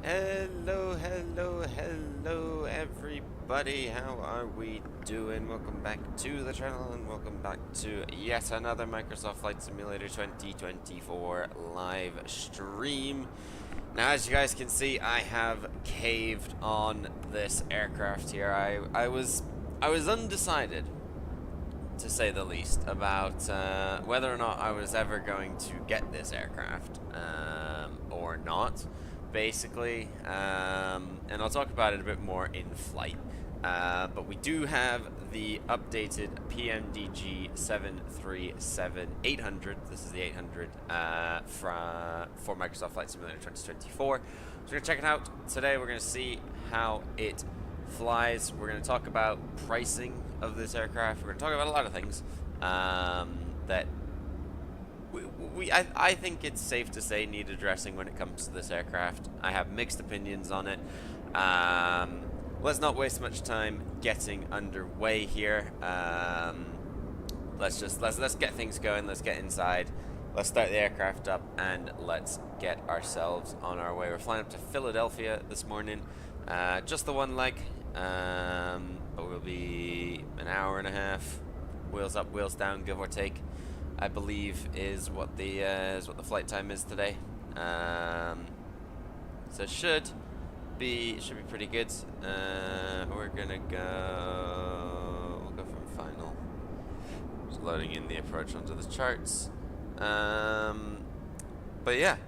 Hello, everybody. How are we doing? Welcome back to the channel and welcome back to yet another Microsoft Flight Simulator 2024 live stream. Now, as you guys can see, I have caved on this aircraft here. I was undecided, to say the least, about whether or not I was ever going to get this aircraft or not, basically, and I'll talk about it a bit more in flight. But we do have the updated PMDG 737-800. This is the 800 for Microsoft Flight Simulator 2024. So we're going to check it out today. We're going to see how it flies. We're going to talk about pricing of this aircraft. We're going to talk about a lot of things that I think it's safe to say need addressing when it comes to this aircraft. I have mixed opinions on it. Let's not waste much time getting underway here. Let's get things going. Let's get inside. Let's start the aircraft up and let's get ourselves on our way. We're flying up to Philadelphia this morning. Just the one leg, but we'll be an hour and a half, wheels up, wheels down, give or take, I believe is what the flight time is today. So it should be pretty good. We're gonna we'll go from final. Just loading in the approach onto the charts. But yeah.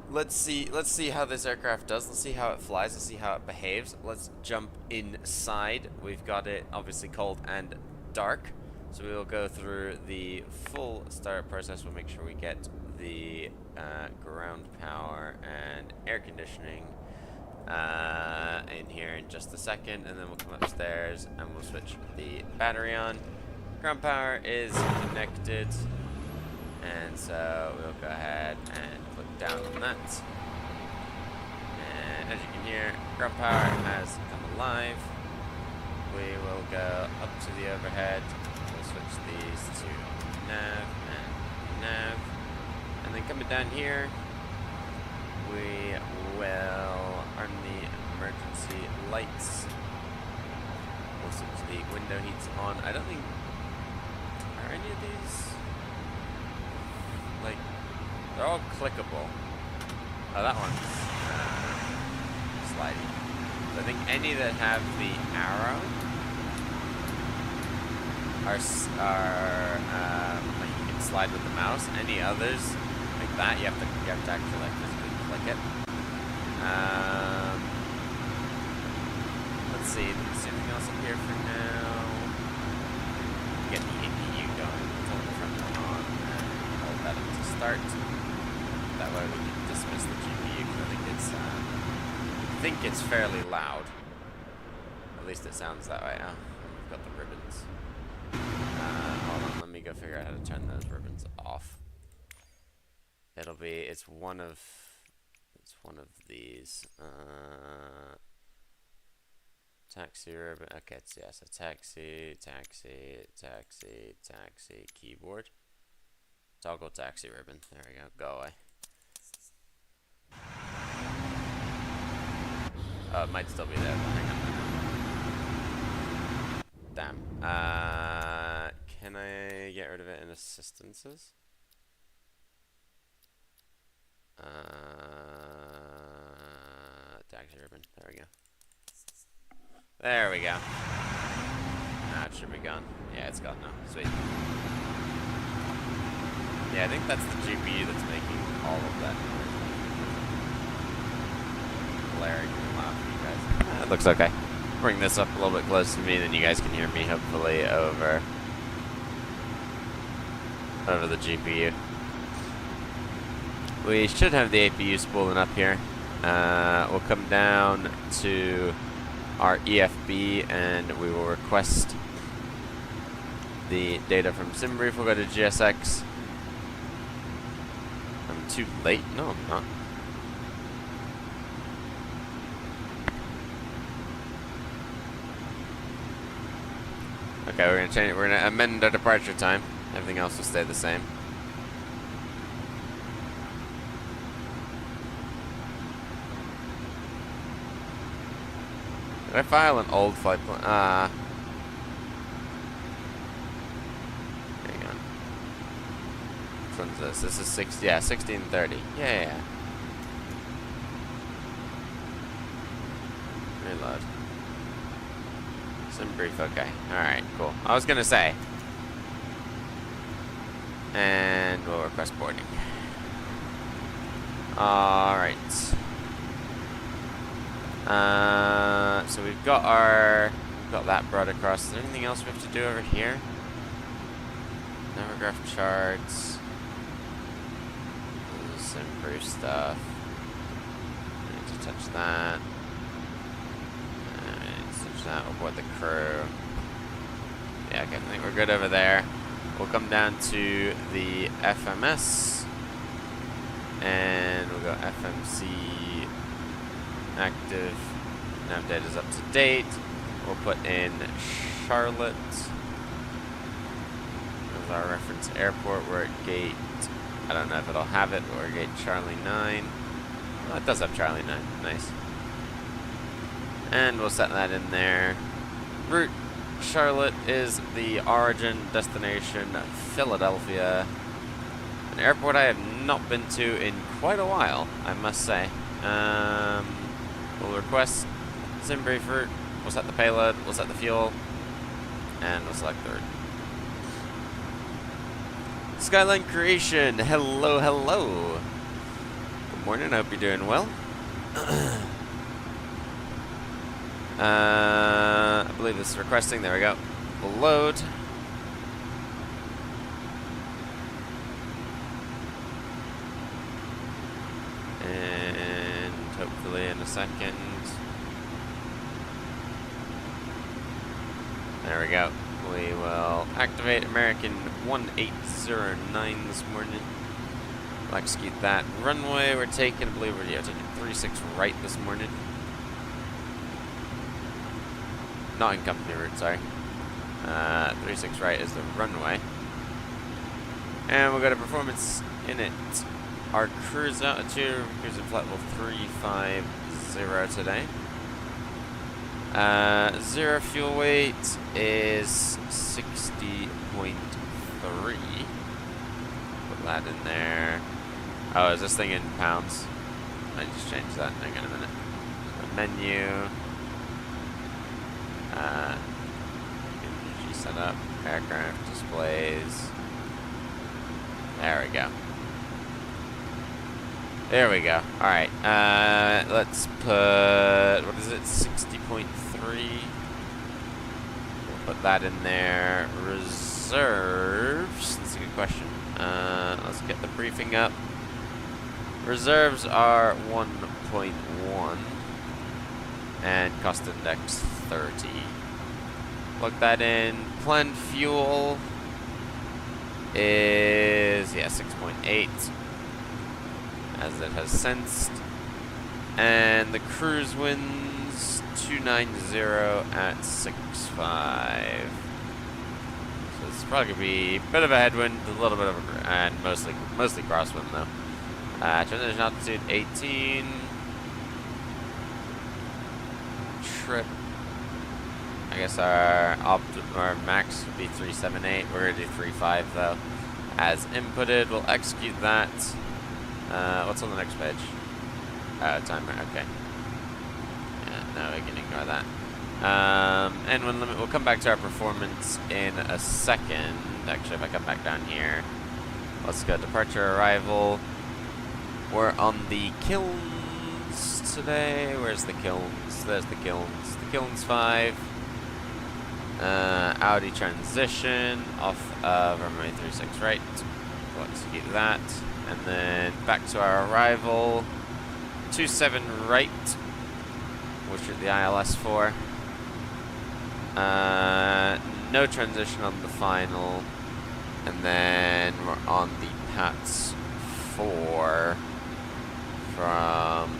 Let's see how this aircraft does. Let's see how it flies. Let's see how it behaves. Let's jump inside. We've got it obviously cold and dark, so we will go through the full startup process. We'll make sure we get the ground power and air conditioning in here in just a second, and then we'll come upstairs and we'll switch the battery on. Ground power is connected, and so we'll go ahead and click down on that. And as you can hear, ground power has come alive. We will go up to the overhead. We'll switch these to nav and nav. And then coming down here, we will turn the emergency lights. We'll switch the window heats on. I don't think, are any of these, like, they're all clickable. Oh, that one's sliding. So I think any that have the arrow are like you can slide with the mouse. Any others like that, you have to actually like physically click it. Let's see. Is there anything else up here for now? Get the APU going. Turn the front one on and hold that up to start. That way we can dismiss the GPU because I think it's fairly loud. At least it sounds that way. We've got the ribbons. Hold on, let me go figure out how to turn those ribbons off. It's one of these. Taxi ribbon. Okay, so taxi, keyboard. Toggle taxi ribbon. There we go. Go away. Oh, it might still be there. Hang on. Damn. Can I get rid of it in assistances? Taxi ribbon. There we go. There we go. It should be gone. Yeah, it's gone now. Sweet. Yeah, I think that's the GPU that's making all of that noise. Blaring and laughing, you guys. It looks okay. Bring this up a little bit closer to me, then you guys can hear me hopefully over the GPU. We should have the APU spooling up here. We'll come down to our EFB and we will request the data from SimBrief. We'll go to GSX. I'm too late? No, I'm not. Okay, we're gonna change it. We're gonna amend our departure time. Everything else will stay the same. Did I file an old flight plan? Hang on. Which one's this? This is 1630. Yeah. Reload. Sim brief, okay. Alright, cool. I was gonna say. And we'll request boarding. Alright. So we've got that brought across. Is there anything else we have to do over here? Never charts. This is some brief stuff. I need to touch that. Touch that. We'll board the crew. Yeah, okay, I think we're good over there. We'll come down to the FMS. And we'll go FMC active. Nav data's up to date. We'll put in Charlotte as our reference airport. We're at gate, I don't know if it'll have it, but we're at gate Charlie 9. Oh, it does have Charlie 9. Nice. And we'll set that in there. Route Charlotte is the origin, destination Philadelphia. An airport I have not been to in quite a while, I must say. We'll request sim brief route. We'll set the payload. We'll set the fuel. And we'll select the route. Skyline Creation. Hello, hello. Good morning. I hope you're doing well. I believe this is requesting. There we go. We'll load. And hopefully in a second. There we go. We will activate American 1809 this morning. We'll execute that runway. We're taking, I believe we're taking 36 right this morning. Not in company route, sorry. 36 right is the runway. And we'll go to performance in it. Our cruise altitude, cruising flight level 350 today. Zero fuel weight is 60.3. Put that in there. Oh, is this thing in pounds? I just changed that. Hang on a minute. So menu. PMDG setup. Aircraft displays. There we go. There we go. Alright, let's put, what is it, 60.3? We'll put that in there. Reserves, that's a good question. Let's get the briefing up. Reserves are 1.1. And cost index 30. Plug that in. Planned fuel is, 6.8. As it has sensed. And the cruise winds 290 at 6.5. So it's probably gonna be a bit of a headwind, a little bit of a, and mostly crosswind though. Transition altitude 18. Trip. I guess our max would be 378. We're gonna do 3.5 though. As inputted, we'll execute that. What's on the next page? Timer, okay. Yeah, no, we can ignore that. And we'll come back to our performance in a second. Actually, if I come back down here, let's go departure, arrival. We're on the Kilns today. Where's the Kilns? There's the Kilns. The Kilns 5. Audi transition off of runway 36 right. We'll execute that. And then back to our arrival, 27 right, which is the ILS 4. No transition on the final. And then we're on the PATS 4 from,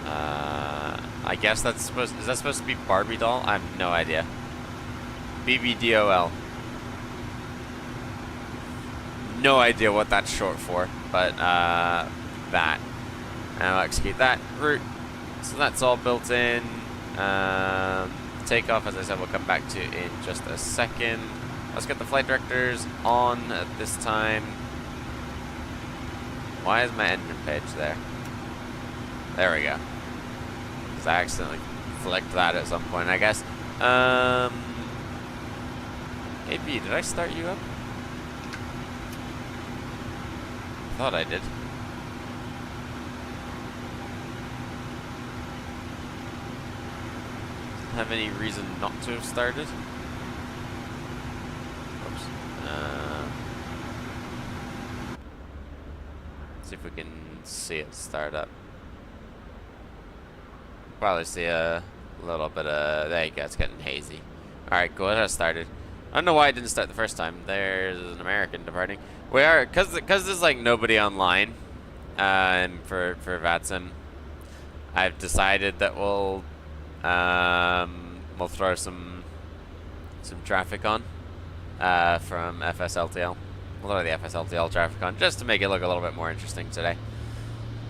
I guess that's supposed, is that supposed to be Barbie doll? I have no idea. BBDOL. No idea what that's short for, but that. And I'll execute that route. So that's all built in. Takeoff, as I said, we'll come back to in just a second. Let's get the flight directors on at this time. Why is my engine page there? There we go. Because I accidentally flicked that at some point, I guess. AB, did I start you up? I thought I did. Have any reason not to have started? Oops. See if we can see it start up. Probably see a little bit of. There you go, it's getting hazy. Alright, cool, it has started. I don't know why I didn't start the first time. There's an American departing. We are, because there's like nobody online for VATSIM, I've decided that we'll throw some traffic on from FSLTL. We'll throw the FSLTL traffic on just to make it look a little bit more interesting today.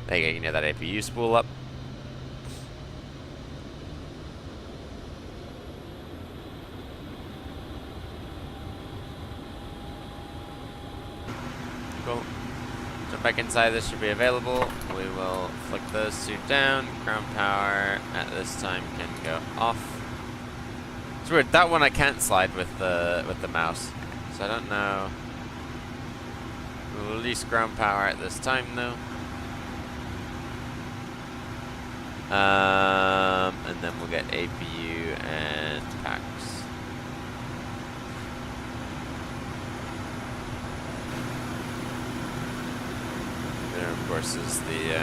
There you go, you can hear that APU spool up. Cool. Jump back inside, this should be available. We will flick those two down. Ground power at this time can go off. It's weird, that one I can't slide with the mouse. So I don't know. We'll release ground power at this time though. And then we'll get APU and packs. There, of course, is the.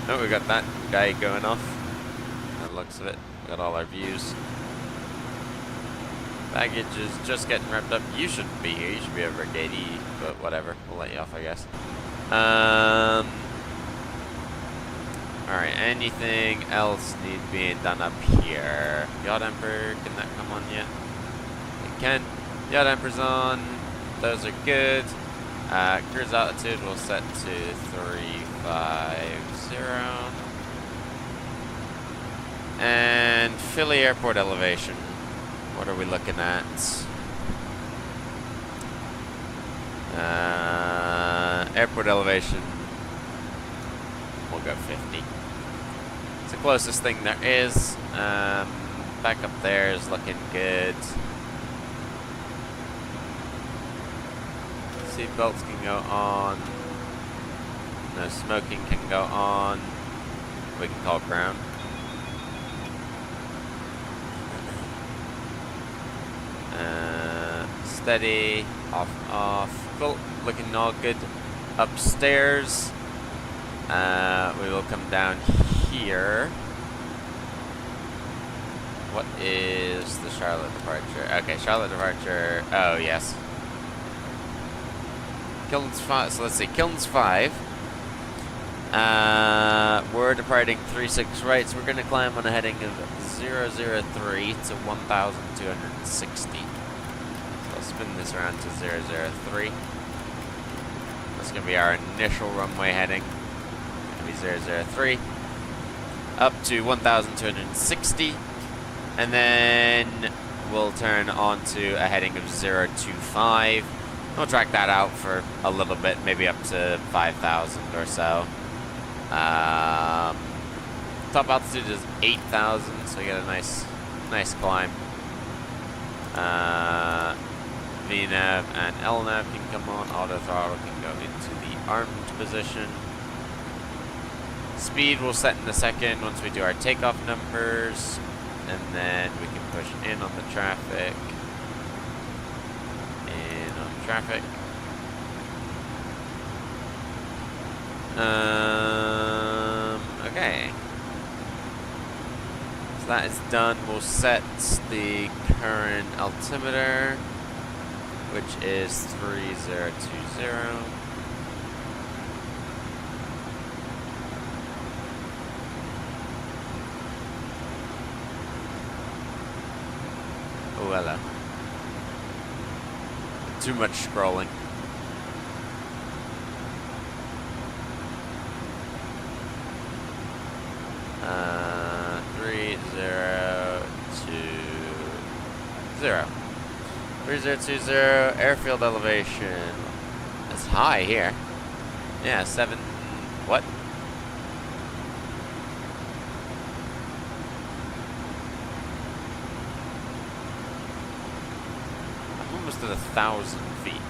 Oh, we got that guy going off. That looks of it. We got all our views. Baggage is just getting wrapped up. You shouldn't be here. You should be over at gate E, but whatever. We'll let you off, I guess. Alright, anything else need being done up here? Yacht Emperor, can that come on yet? It can. Yacht Emperor's on. Those are good. Cruise altitude we'll set to 350. And Philly Airport elevation. What are we looking at? Airport elevation. We'll go 50. It's the closest thing there is. Back up there is looking good. Seat belts can go on. No smoking can go on. We can call ground. Steady, off. Cool, looking all good. Upstairs, we will come down here. What is the Charlotte departure? Okay, Charlotte departure. Oh, yes. Kilns 5. So let's see, Kilns 5. We're departing 36 right, so we're going to climb on a heading of 003 to 1,260. So I'll spin this around to 003. That's going to be our initial runway heading. It's going to be 003. Up to 1,260. And then we'll turn onto a heading of 025. We'll track that out for a little bit, maybe up to 5,000 or so. Top altitude is 8,000, so you get a nice climb. VNAV and LNAV can come on. Auto throttle can go into the armed position. Speed we'll set in a second once we do our takeoff numbers, and then we can push in on the traffic. Traffic. Okay. So that is done. We'll set the current altimeter, which is 3020. Oh, hello. Too much scrolling. 3020. 3020, airfield elevation. It's high here. Yeah, 7, what? I'm almost at 1,000 feet.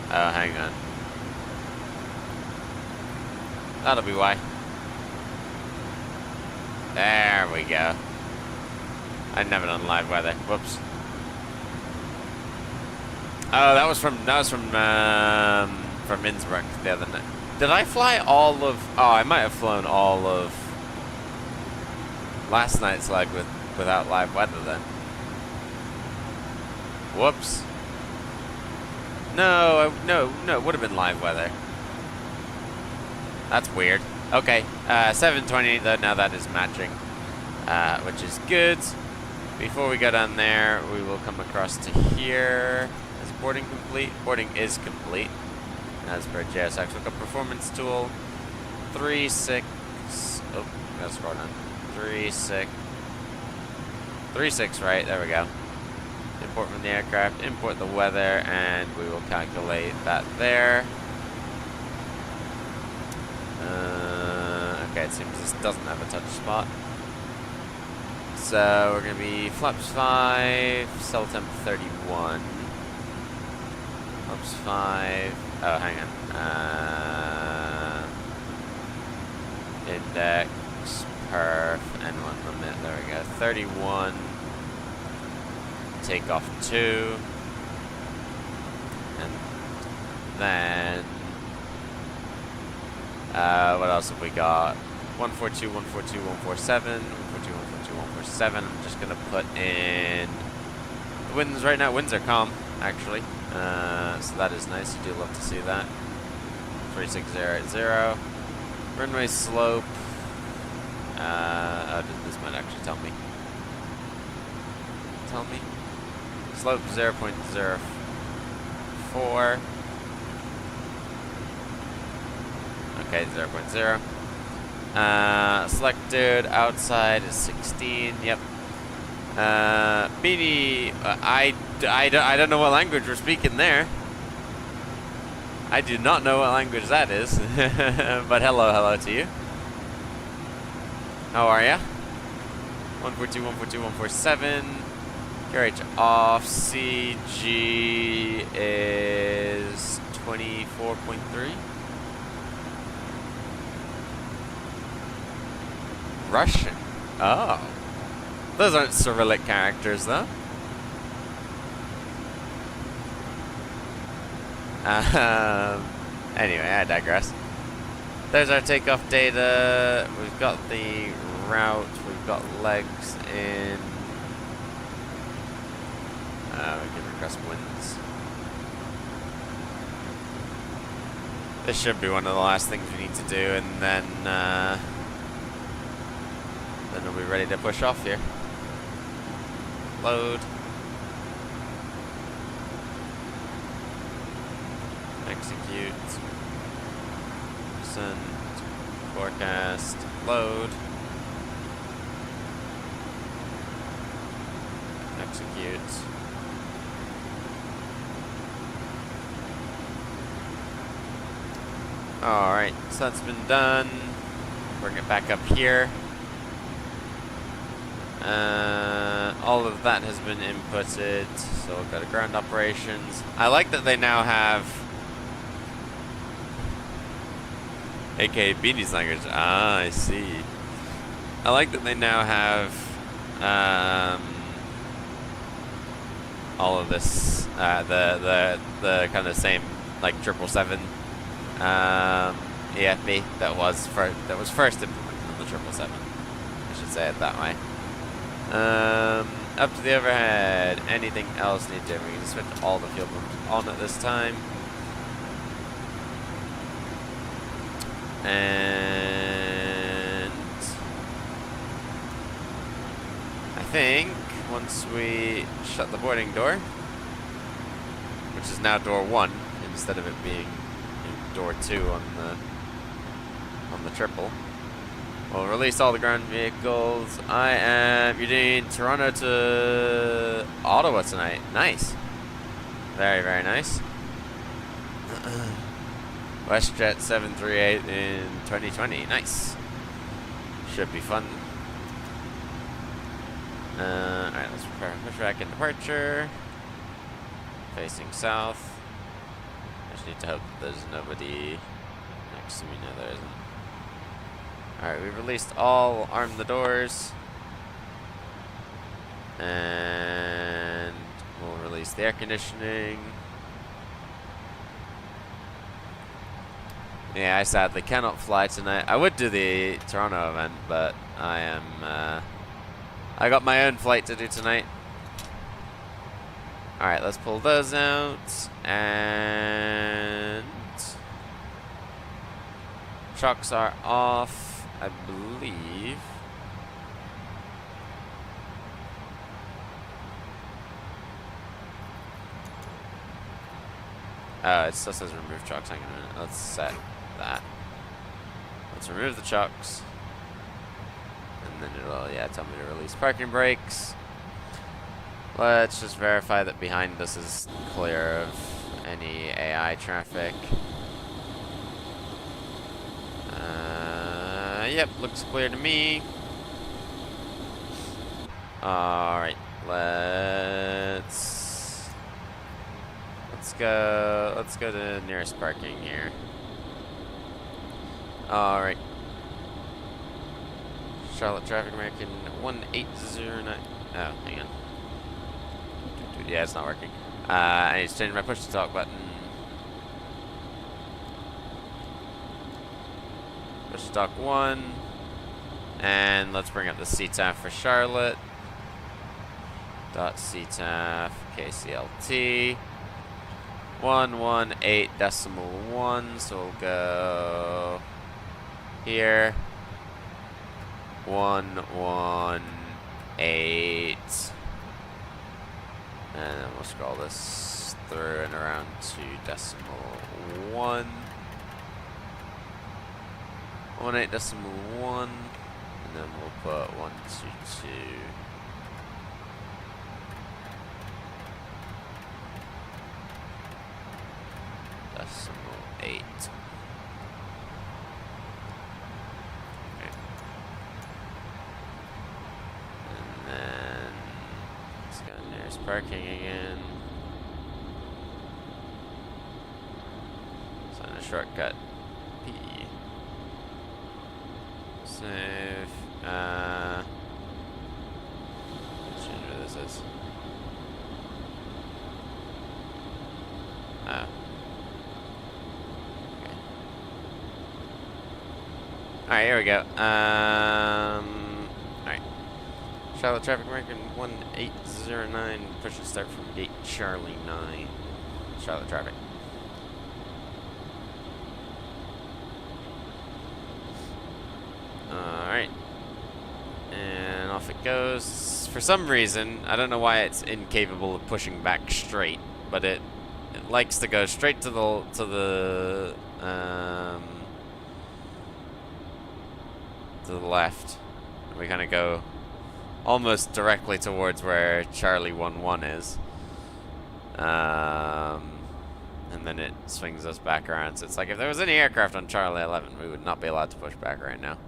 Oh, hang on. That'll be why. There we go. I'd never done live weather. Whoops. Oh, that was from Innsbruck the other night. Did I fly all of? Oh, I might have flown all of last night's leg without live weather then. Whoops. No, it would have been live weather. That's weird. Okay, 728 though, now that is matching, which is good. Before we go down there, we will come across to here. Is boarding complete? Boarding is complete. As per JSX lookup performance tool. 36, oh, gotta scroll down. 36, right, there we go. Import from the aircraft, import the weather, and we will calculate that there. Okay, it seems this doesn't have a touch spot. So we're going to be flaps 5, cell temp 31. Flaps 5, oh, hang on. Index, perf, N1 limit, there we go. 31, takeoff 2, and then what else have we got? 142, 142, 147, 142, 142, 147. I'm just gonna put in the winds right now. Winds are calm, actually, so that is nice. You do love to see that. 36080. Runway slope. Oh, this might actually tell me. Slope 0.04. Okay, 0.0. Selected outside is 16. Yep. Beanie, I don't know what language we're speaking there. I do not know what language that is. But hello to you. How are ya? 142, 142, 147. QRH off. CG is 24.3. Russian. Oh. Those aren't Cyrillic characters, though. Anyway, I digress. There's our takeoff data. We've got the route. We've got legs in. We can request winds. This should be one of the last things we need to do, and then we'll be ready to push off here. Load. Execute. Send. Forecast. Load. Execute. Alright, so that's been done. Bring it back up here. All of that has been inputted, so we've got a ground operations. I like that they now have aka Beanie's language. Ah, I see. I like that they now have all of this, the kind of same like 777 EFB that was first implemented on the 777. I should say it that way. Up to the overhead. Anything else need doing? We can switch all the fuel pumps on at this time. And I think once we shut the boarding door, is now door 1 instead of it being door 2 on the triple. We'll release all the ground vehicles. You're doing Toronto to Ottawa tonight. Nice. Very, very nice. WestJet 738 in 2020. Nice. Should be fun. Alright, let's prepare pushback and departure. Facing south. I just need to hope that there's nobody next to me. No, there isn't. Alright, we've released all, armed the doors. And we'll release the air conditioning. Yeah, I sadly cannot fly tonight. I would do the Toronto event, but I got my own flight to do tonight. Alright, let's pull those out. And trucks are off, I believe. Oh, it still says remove trucks. Hang on a minute. Let's set that. Let's remove the trucks. And then it'll, yeah, tell me to release parking brakes. Let's just verify that behind us is clear of any AI traffic. Yep, looks clear to me. Alright, let's go to nearest parking here. Alright. Charlotte traffic American 1809. Oh, hang on. Yeah, it's not working. I need to change my push to talk button. Push to talk 1. And let's bring up the CTAF for Charlotte. .CTAF KCLT 118.1, so we'll go here 118, and then we'll scroll this through and around to .1 18.1, and then we'll put 122. Decimal 8. Okay. And then let's go nearest parking again. Sign a shortcut. P. Save. Let's change where this is. Oh. Alright, here we go. Alright. Charlotte traffic American 1809. Push and start from gate Charlie 9. Charlotte traffic. Alright. And off it goes. For some reason, I don't know why it's incapable of pushing back straight, but it likes to go straight to the left. We kind of go almost directly towards where Charlie 11 is. And then it swings us back around. So it's like if there was any aircraft on Charlie 11, we would not be allowed to push back right now.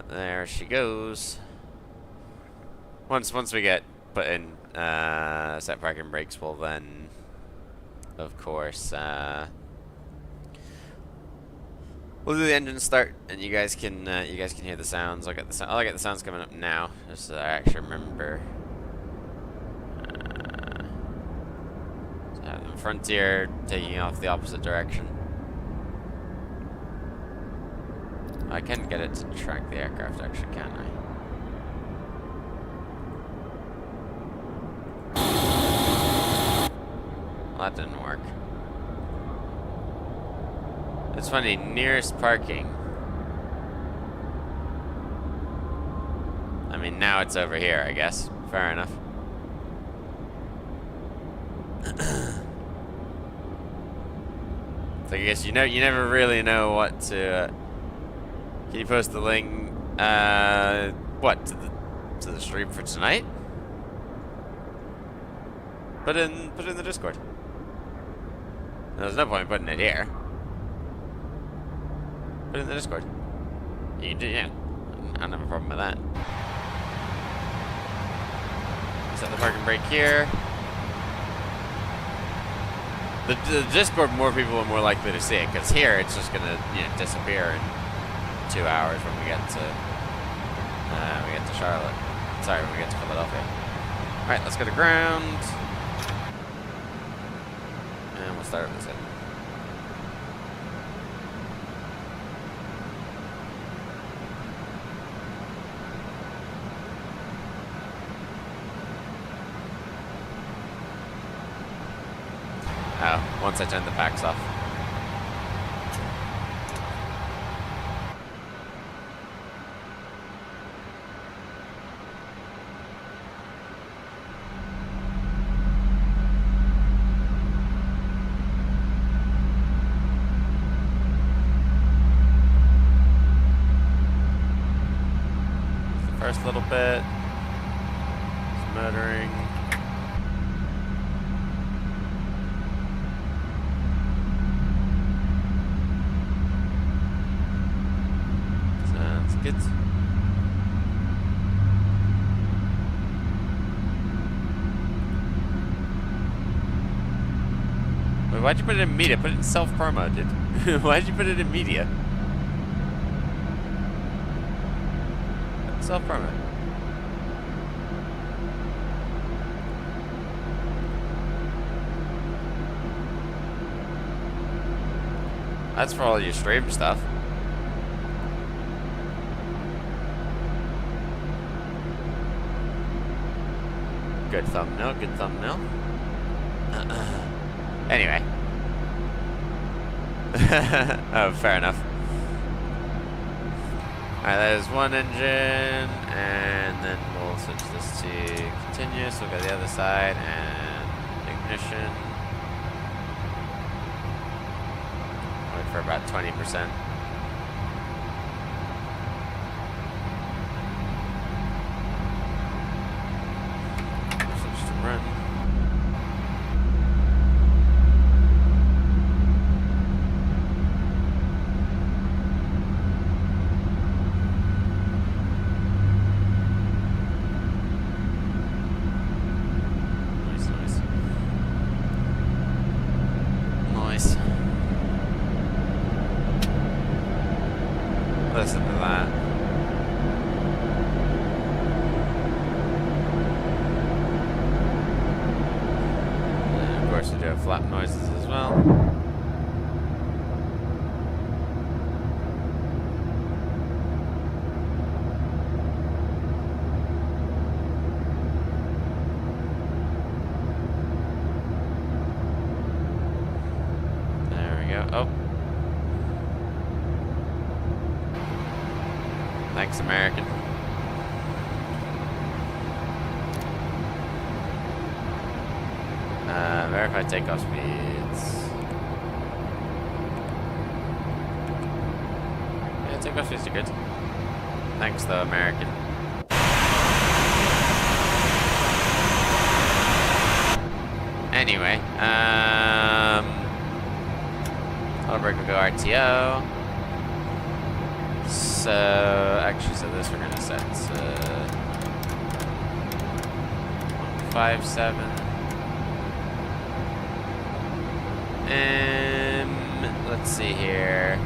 There she goes. Once we get put in set parking brakes, we'll then, of course, we'll do the engine start, and you guys can hear the sounds. I'll get the sounds coming up now, just so that I actually remember. So I have the Frontier taking off the opposite direction. I can get it to track the aircraft, actually, can't I? Well, that didn't work. It's funny, nearest parking. mean, now it's over here, I guess. Fair enough. So I guess you never really know what to. Can you post the link? What to the stream for tonight? Put it in the Discord. There's no point in putting it here. Put it in the Discord. You can do, yeah. I don't have a problem with that. Set the parking brake here. The Discord, more people are more likely to see it, because here it's just gonna disappear in 2 hours when we get to Charlotte. Sorry, when we get to Philadelphia. All right, let's go to ground, and we'll start with this end. Oh, once I turn the packs off. The first little bit. It's motoring. Good. Wait, why'd you put it in media? Put it in self-promo, dude. Why'd you put it in media? Self-promo. That's for all your stream stuff. Good thumbnail, good thumbnail. Anyway. Oh, fair enough. Alright, that is one engine, and then we'll switch this to continuous. We'll go to the other side, and ignition. Wait for about 20%. Run. Nice, nice. Nice. Listen to that. To do flap noises as well. There we go. Oh. Thanks, American. Verify takeoff speeds. Yeah, takeoff speeds are good. Thanks, though, American. Anyway, auto brake will go RTO. So, actually, so this we're gonna set 157. Let's see here.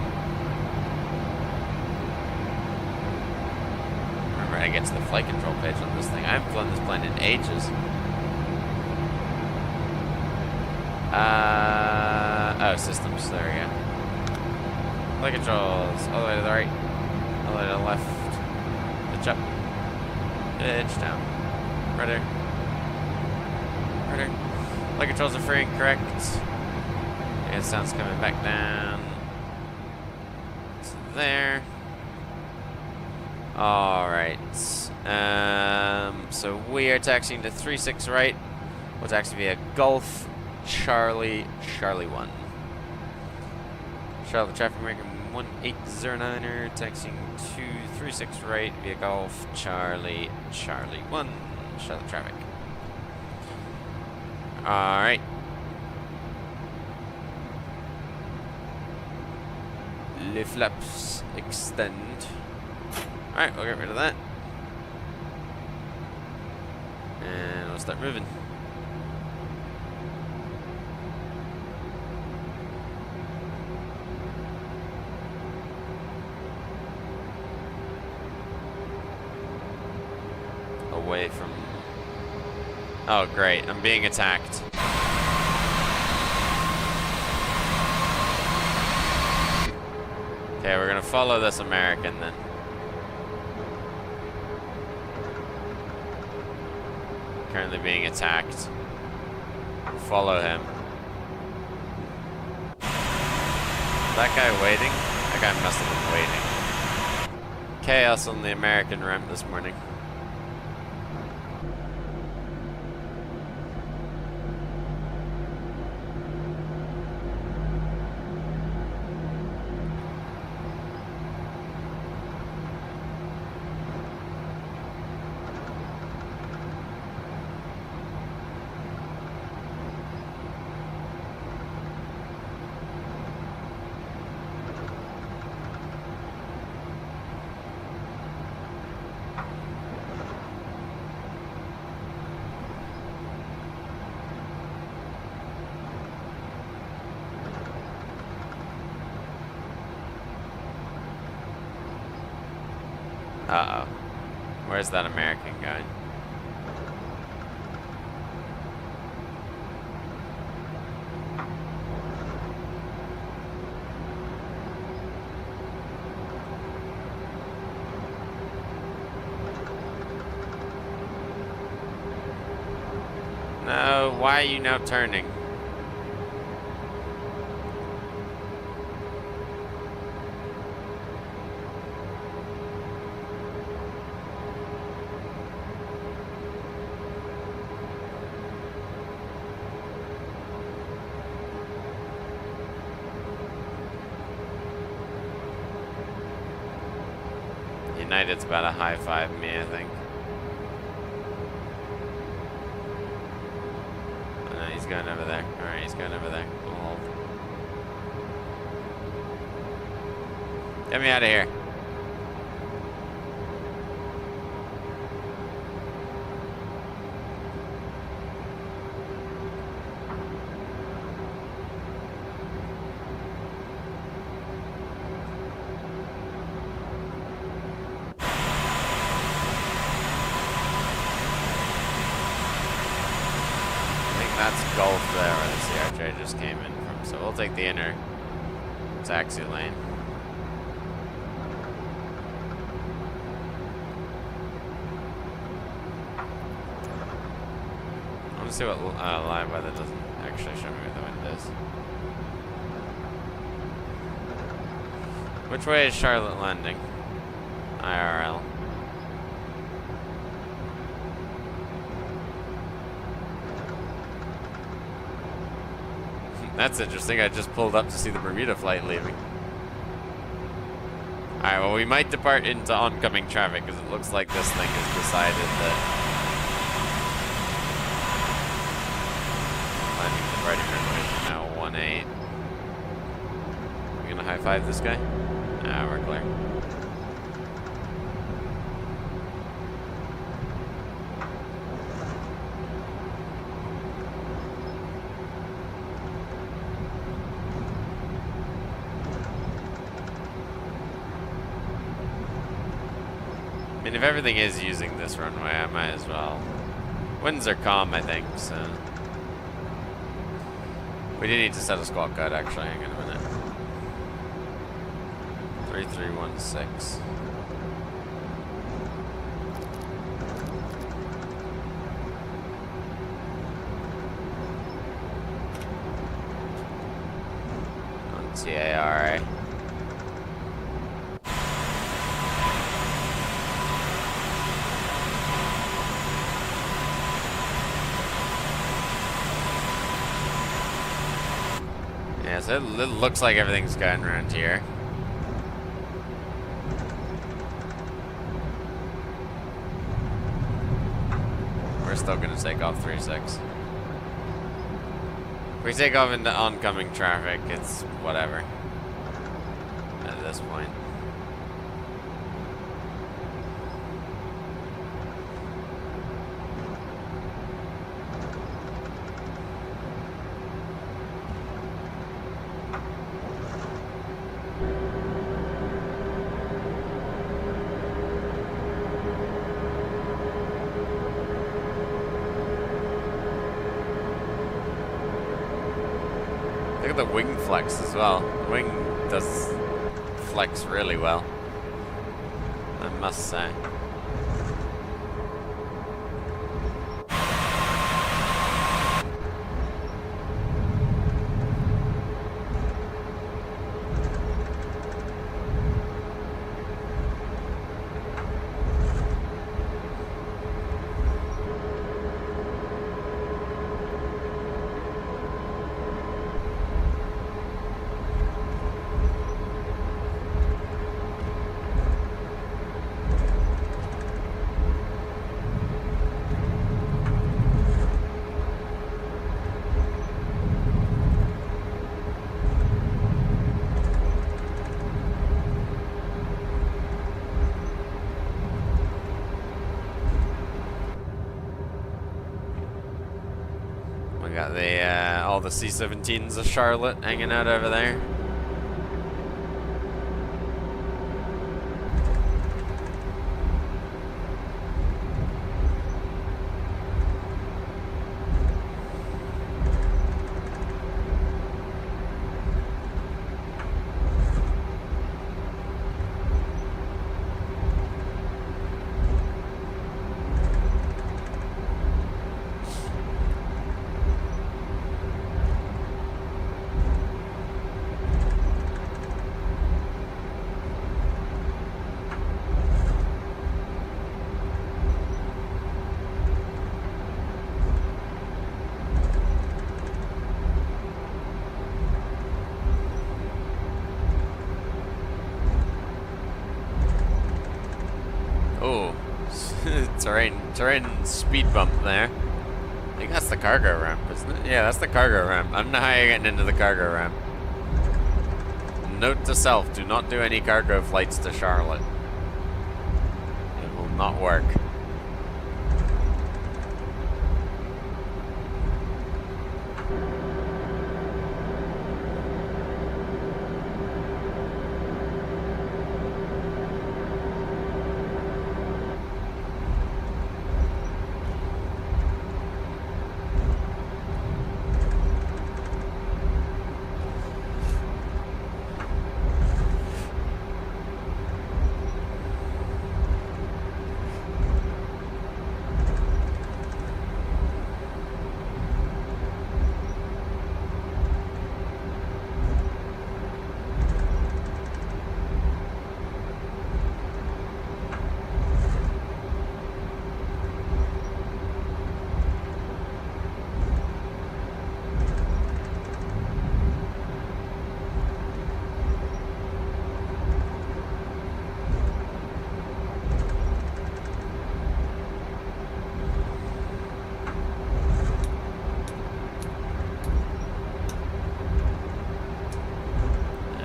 Remember, I get to the flight control page on this thing. I haven't flown this plane in ages. Oh, systems. There we go. Flight controls. All the way to the right. All the way to the left. Pitch up. Pitch down. Rudder. Rudder. Flight controls are free and correct. Yeah, sound's coming back down. So there. Alright. So we are taxiing to 36 right. We'll taxi via Golf Charlie 1. Charlotte traffic marker 1809er, taxiing to 36 right via Golf Charlie 1. Charlotte traffic. Alright. Le flaps extend. Alright, we'll get rid of that. And we'll start moving. Away from... Oh, great. I'm being attacked. Okay, we're gonna follow this American then. Currently being attacked. Follow him. That guy waiting? That guy must have been waiting. Chaos on the American ramp this morning. Uh-oh. Where's that American going? No, why are you now turning? United's about to high-five me, I think. Oh, no, he's going over there. Alright, he's going over there. We'll hold. Get me out of here. That's Gulf there where the CRJ just came in from, so we'll take the inner taxi lane. I want to see what live weather doesn't actually show me where the wind is. Which way is Charlotte landing? IRL. That's interesting. I just pulled up to see the Bermuda flight leaving. Alright, well, we might depart into oncoming traffic because it looks like this thing has decided that landing departing runway now 18. We gonna high five this guy? Nah, we're clear. I mean, if everything is using this runway, I might as well. Winds are calm, I think, so. We do need to set a squawk code, actually. Hang on a minute. 3316. On TARA. so it looks like everything's going around here. We're still gonna take off 3-6. If we take off into oncoming traffic, it's whatever at this point. Look at the wing flex as well. The wing does flex really well, I must say. We got the all the C-17s of Charlotte hanging out over there. Oh, terrain speed bump there. I think that's the cargo ramp, isn't it? Yeah, that's the cargo ramp. I don't know how you're getting into the cargo ramp. Note to self, do not do any cargo flights to Charlotte. It will not work.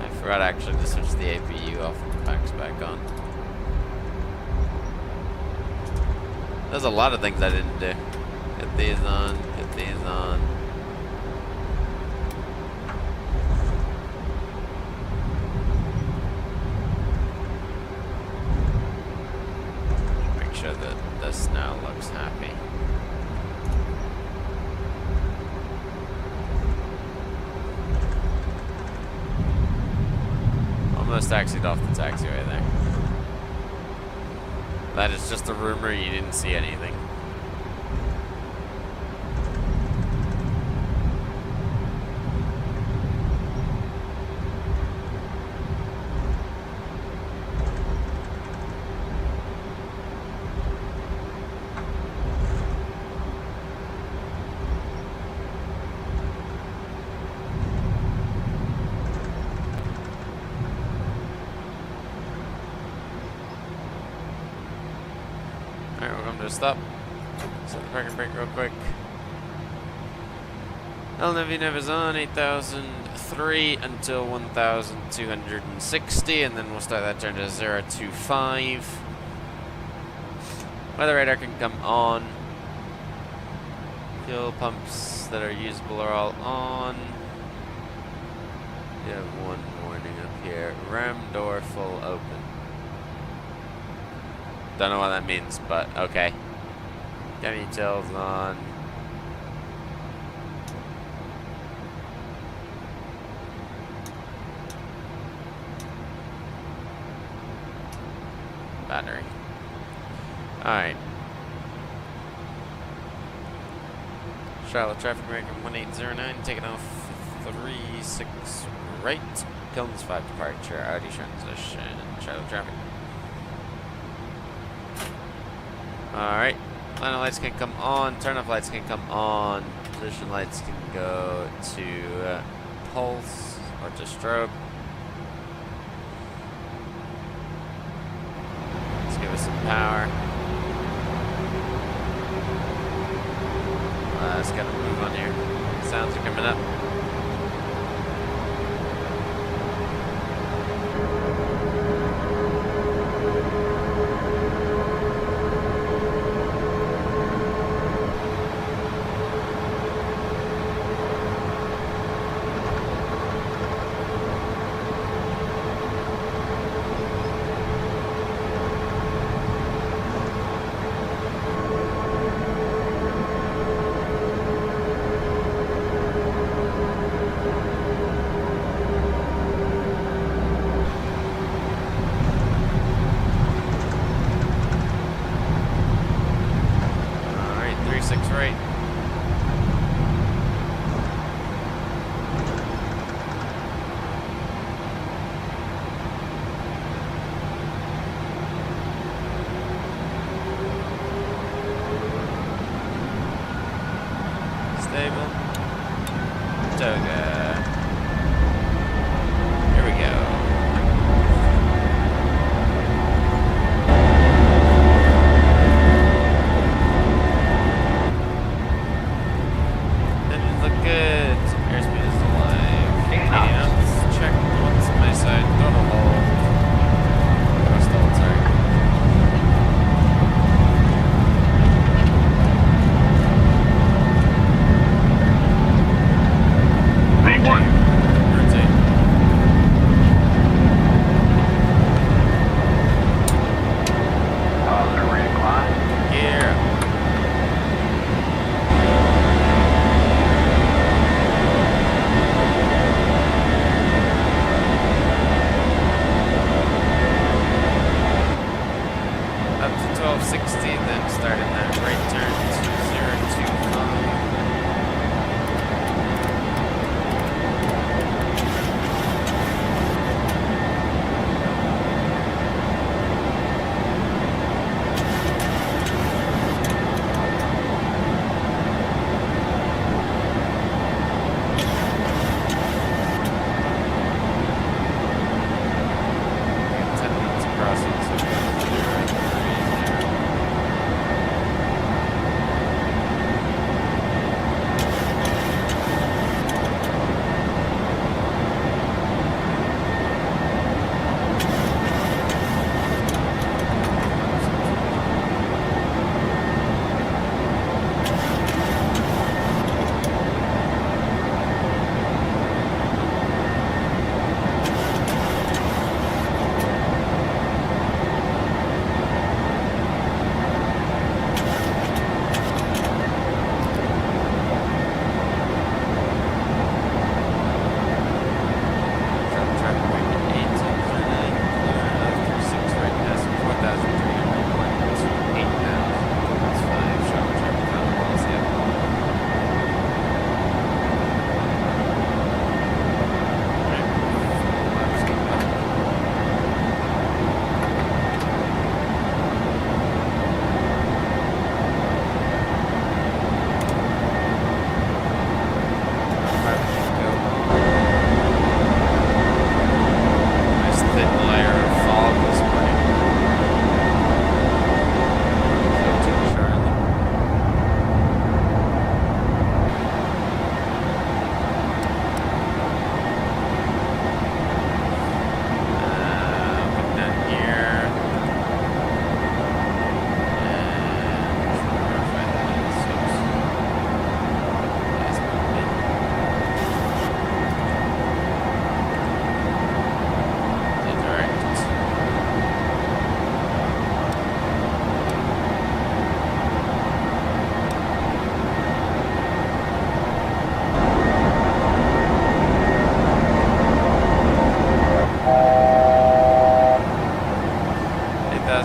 I forgot actually to switch the APU off and the packs back on. There's a lot of things I didn't do. Get these on, get these on. Make sure that this now looks happy. Almost taxied off the taxiway there. That is just a rumor, you didn't see anything. stop. Set the parking brake real quick. LNAV is on 8003 until 1260, and then we'll start that turn to 025. Weather radar can come on. Fuel pumps that are usable are all on. You have one warning up here. Ram door full open. Don't know what that means, but okay. Details on. Battery. Alright. Charlotte traffic ranking 1809, taking off 36 right. Kilns 5 departure, Audi transition, Charlotte traffic. Alright. Line of lights can come on, turn off lights can come on, position lights can go to pulse or to strobe. Let's give us some power. It's gotta move on here. Sounds are coming up.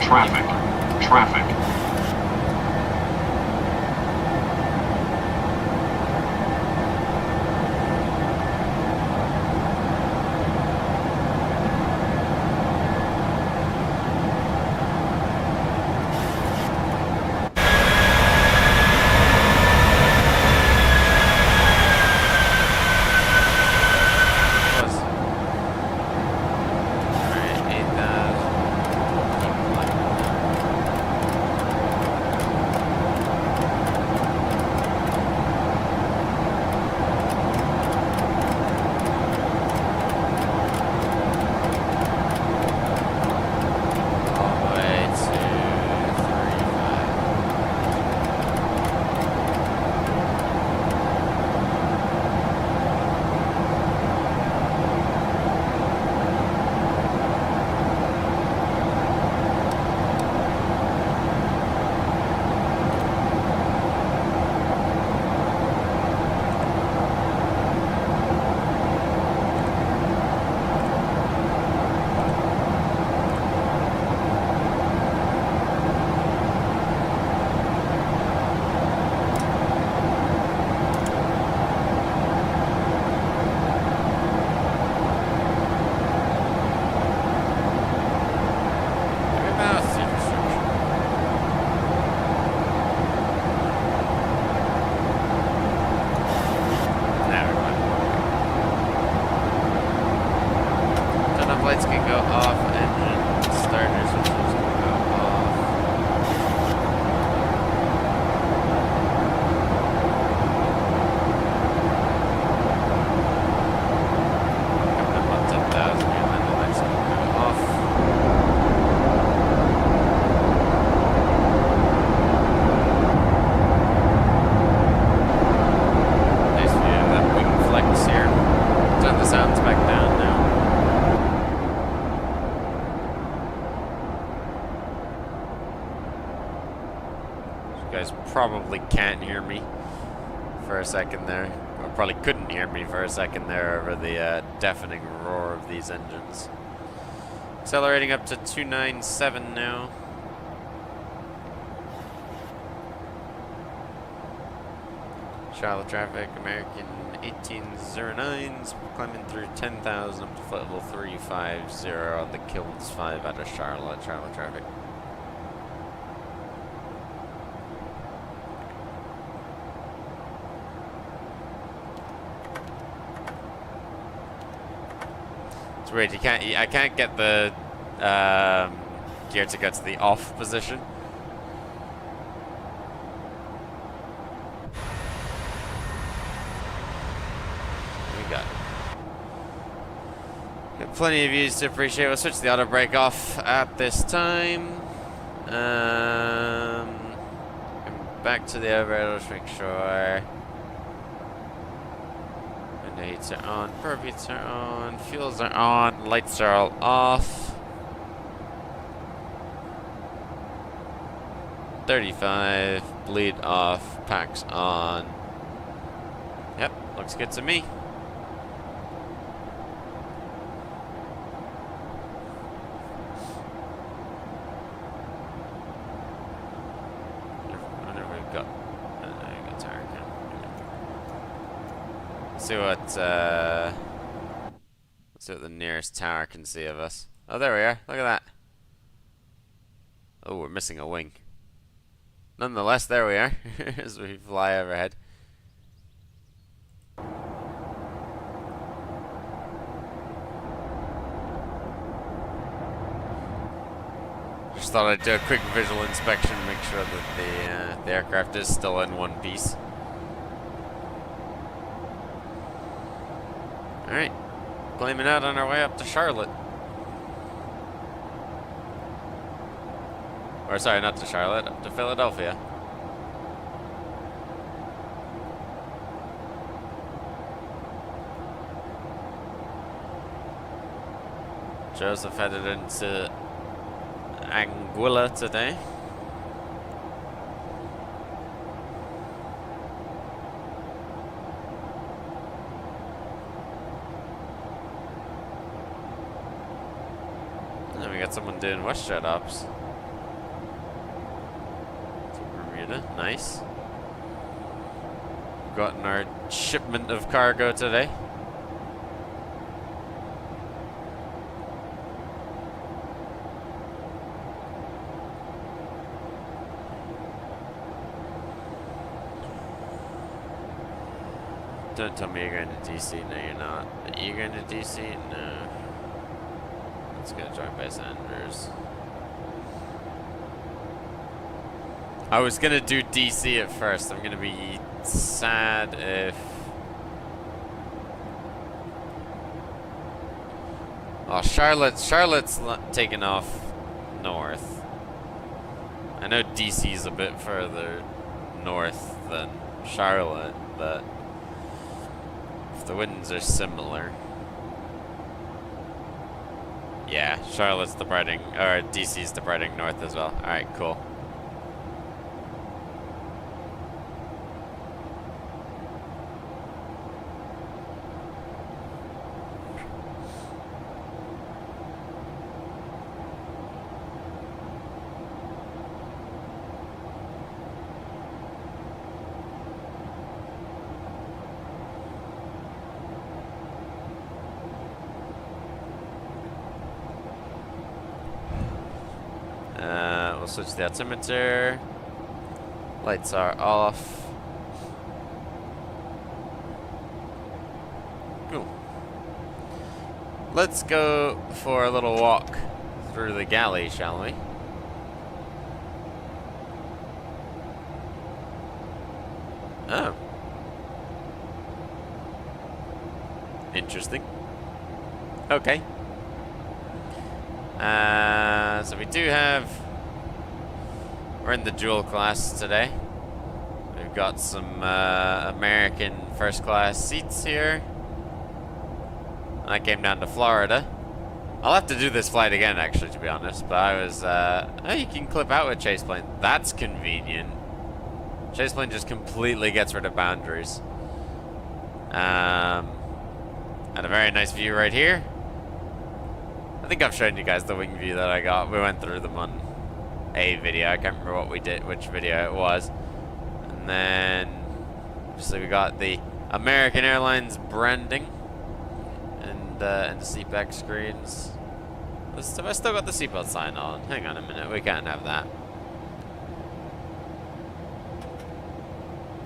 Traffic. Traffic. Lights can go off, engine starters which can go off. Coming up on 10,000 and then the lights can go off. Nice view of that wing flex here. Turn the sounds back down now. You guys probably can't hear me for a second there, or probably couldn't hear me for a second there over the deafening roar of these engines. Accelerating up to 297 now. Charlotte traffic, American 1809s, climbing through 10,000 up to foot level 350 on the Kilns 5 out of Charlotte traffic. It's weird, I can't get the gear to get to the off position. Got plenty of views to appreciate. We'll switch the auto brake off at this time. Back to the overhead, let's make sure. Window heats are on, perp heats are on, fuels are on, lights are all off. 35, bleed off, packs on. Yep, looks good to me. Let's see what the nearest tower can see of us. Oh, there we are. Look at that. Oh, we're missing a wing. Nonetheless, there we are as we fly overhead. Just thought I'd do a quick visual inspection, make sure that the aircraft is still in one piece. Alright, climbing out on our way up to Charlotte. Or sorry, not to Charlotte, up to Philadelphia. Joseph headed into Anguilla today. And we got someone doing WestJet ops. Bermuda. Nice. Gotten our shipment of cargo today. Don't tell me you're going to DC. No, you're not. Are you going to DC? No. Let's get joined by Sanders. I was gonna do DC at first. I'm gonna be sad if... Oh, Charlotte's taking off north. I know DC's a bit further north than Charlotte, but if the winds are similar... Yeah, Charlotte's departing, or DC's departing north as well. Alright, cool. We'll switch the altimeter. Lights are off. Cool. Let's go for a little walk through the galley, shall we? Oh. Interesting. Okay. So we do have... We're in the dual class today. We've got some American first class seats here. I came down to Florida. I'll have to do this flight again, actually, to be honest. But I was... oh, you can clip out with ChasePlane. That's convenient. ChasePlane just completely gets rid of boundaries. And a very nice view right here. I think I've shown you guys the wing view that I got. We went through them on a video. I can't remember what we did, which video it was. And then, obviously, we got the American Airlines branding and the seat back screens. Have I still got the seatbelt sign on? Hang on a minute. We can't have that.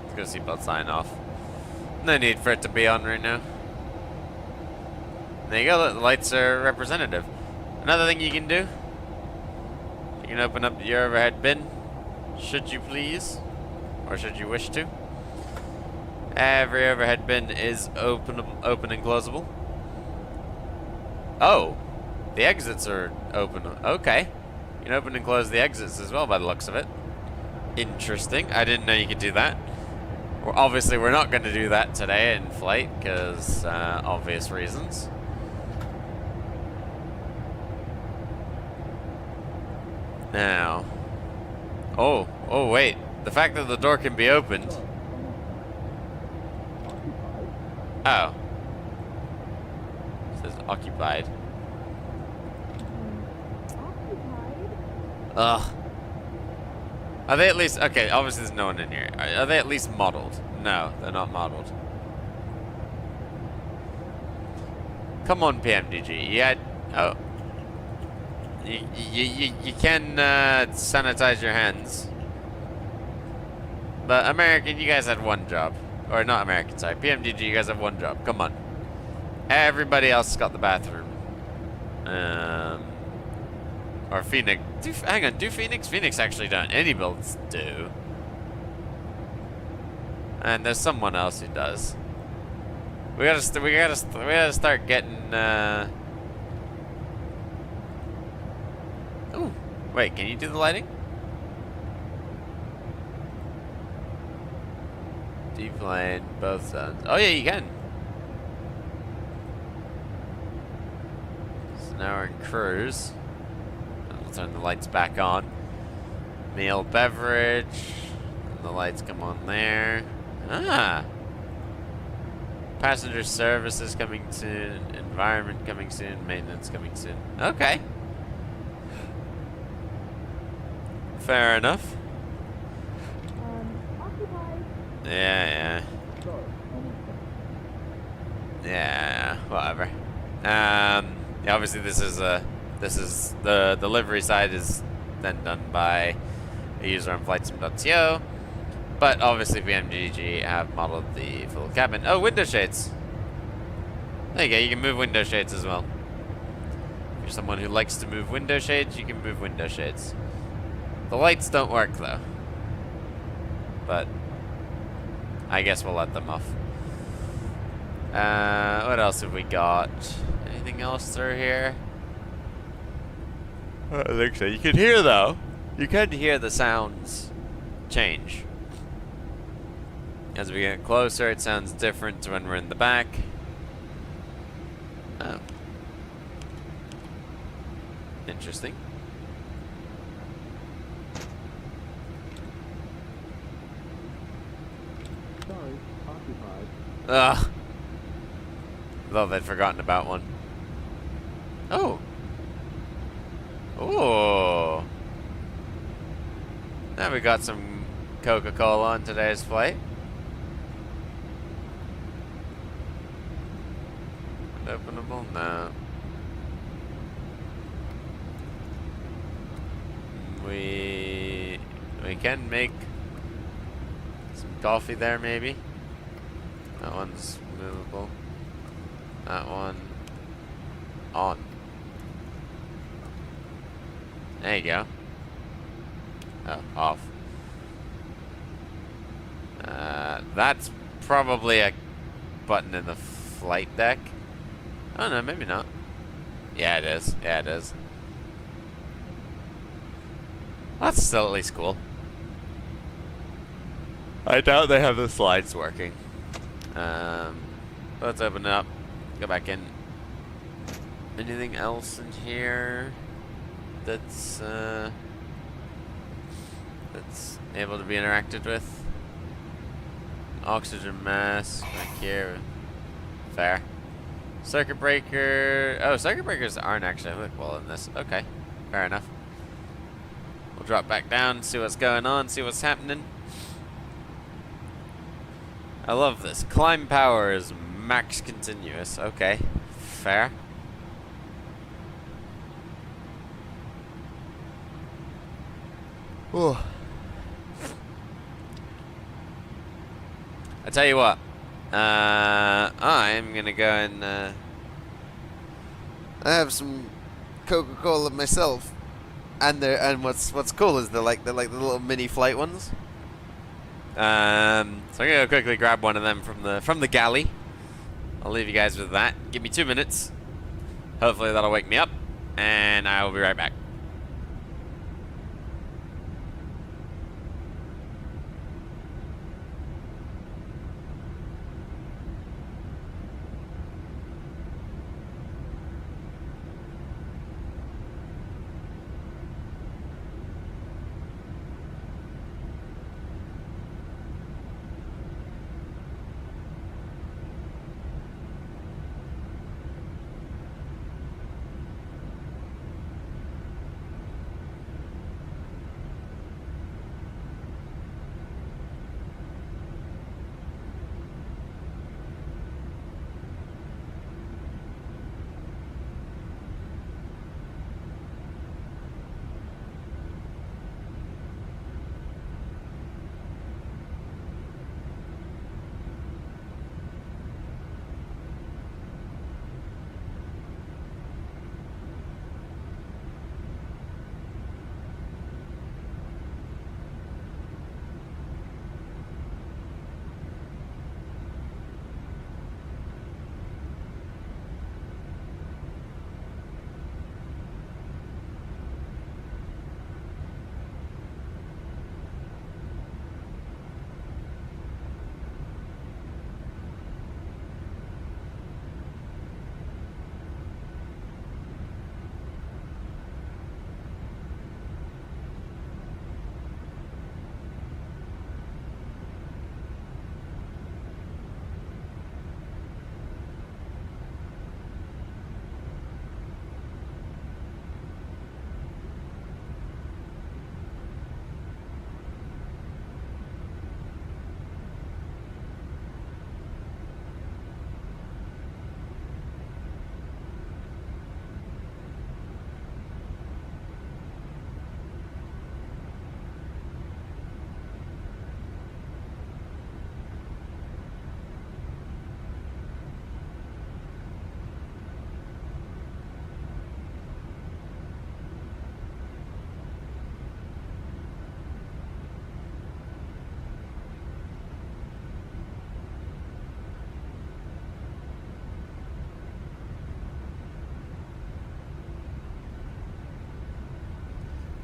Let's go seatbelt sign off. No need for it to be on right now. There you go, the lights are representative. Another thing you can do, you can open up your overhead bin, should you please, or should you wish to. Every overhead bin is open and closable. Oh, the exits are open. Okay, you can open and close the exits as well by the looks of it. Interesting, I didn't know you could do that. Well, obviously we're not going to do that today in flight, because obvious reasons. Now, oh wait, the fact that the door can be opened. Oh. It says occupied. Ugh. Are they at least, okay, obviously there's no one in here. Are they at least modeled? No, they're not modeled. Come on, PMDG. Yeah, oh. You can sanitize your hands. But American, you guys had one job. Or not American, sorry. PMDG, you guys have one job. Come on. Everybody else got the bathroom. Or Phoenix. Hang on, do Phoenix? Phoenix actually don't. Any builds do. And there's someone else who does. We gotta start getting, Ooh, wait, can you do the lighting? D-plane, both zones. Oh yeah, you can. So now we're in cruise. We'll turn the lights back on. Meal, beverage. And the lights come on there. Ah. Passenger services coming soon. Environment coming soon. Maintenance coming soon. Okay. Fair enough. Yeah, whatever. Yeah, obviously this is the delivery side is then done by a user on flightsim.co, but obviously PMDG have modeled the full cabin. Oh, window shades. There you go, you can move window shades as well. If you're someone who likes to move window shades, you can move window shades. The lights don't work though, but I guess we'll let them off. What else have we got? Anything else through here? I don't think so. You can hear though. You can hear the sounds change. As we get closer, it sounds different when we're in the back. Oh. Interesting. Sorry, occupied. Ugh. Love I'd forgotten about one. Oh. Oh. Now we got some Coca-Cola on today's flight. Openable? No. We can make some coffee there, maybe. That one's movable. That one on. There you go. Oh, off. That's probably a button in the flight deck. Oh no, maybe not. Yeah, it is. Yeah, it is. That's still at least cool. I doubt they have the slides working. Let's open it up. Go back in. Anything else in here that's able to be interacted with? Oxygen mask back here. Fair. Circuit breaker. Oh, circuit breakers aren't actually applicable in this. Okay, fair enough. We'll drop back down, see what's going on, see what's happening. I love this. Climb power is max continuous. Okay, fair. Ooh. I tell you what. I'm gonna go and I have some Coca-Cola myself, and what's cool is they're like the little mini flight ones. So I'm gonna go quickly grab one of them from the galley. I'll leave you guys with that. Give me 2 minutes. Hopefully that'll wake me up, and I will be right back.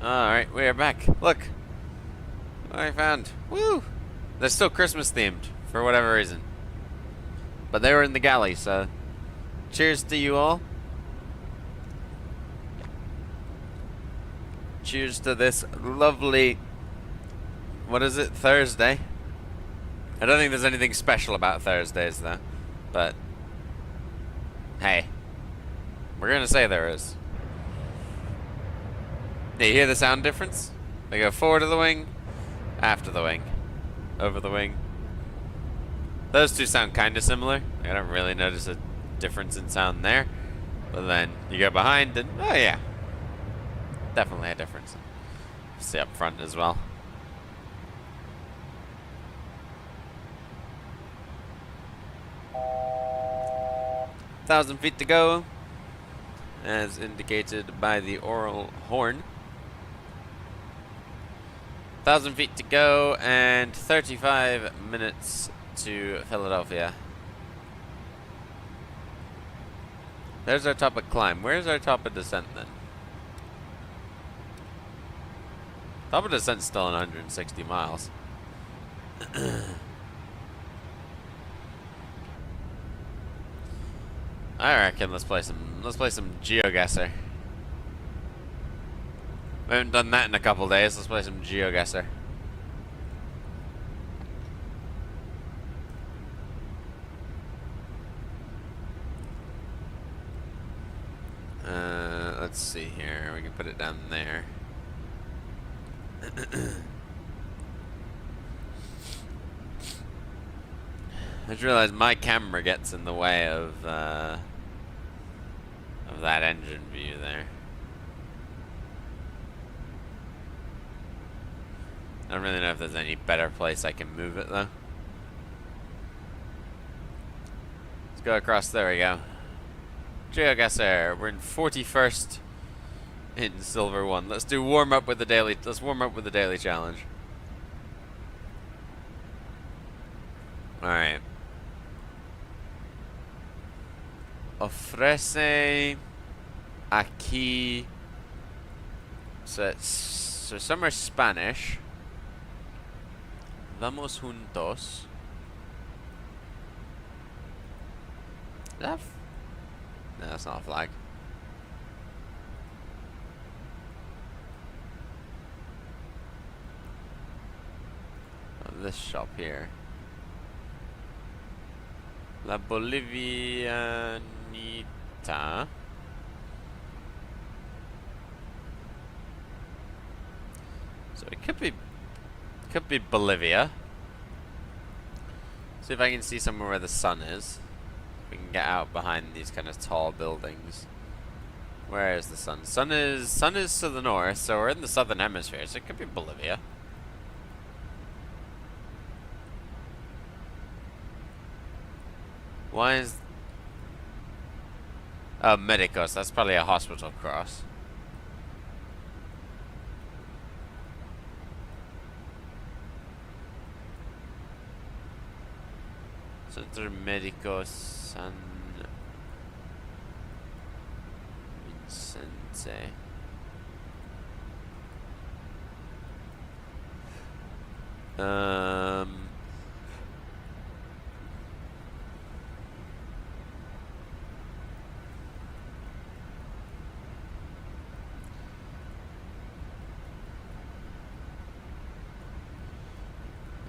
Alright, we are back. Look! What I found. Woo! They're still Christmas themed, for whatever reason. But they were in the galley, so... Cheers to you all. Cheers to this lovely... What is it? Thursday? I don't think there's anything special about Thursdays, though. But... Hey. We're gonna say there is. Do you hear the sound difference? They go forward of the wing, after the wing, over the wing. Those two sound kind of similar. I don't really notice a difference in sound there. But then you go behind and, oh yeah. Definitely a difference. See up front as well. $1,000 feet to go, as indicated by the oral horn. 1,000 feet to go and 35 minutes to Philadelphia. There's our top of climb. Where's our top of descent then? Top of descent's still 160 miles. I reckon let's play some GeoGuessr. We haven't done that in a couple days. Let's play some GeoGuessr. Let's see here. We can put it down there. I just realized my camera gets in the way of that engine view there. I don't really know if there's any better place I can move it though. Let's go across. There we go. GeoGuessr. We're in 41st in Silver 1. Let's do warm up with the daily. Let's warm up with the daily challenge. All right. Ofrece aquí. So some are Spanish. Vamos juntos. No, that's not a flag. Oh, this shop here. La Bolivianita. So it could be Bolivia. See if I can see somewhere where the sun is. We can get out behind these kind of tall buildings. Where is the sun? Sun is to the north, so we're in the southern hemisphere, so it could be Bolivia. Why is... Oh, Medicos. That's probably a hospital cross. Centro Médico San Vicente.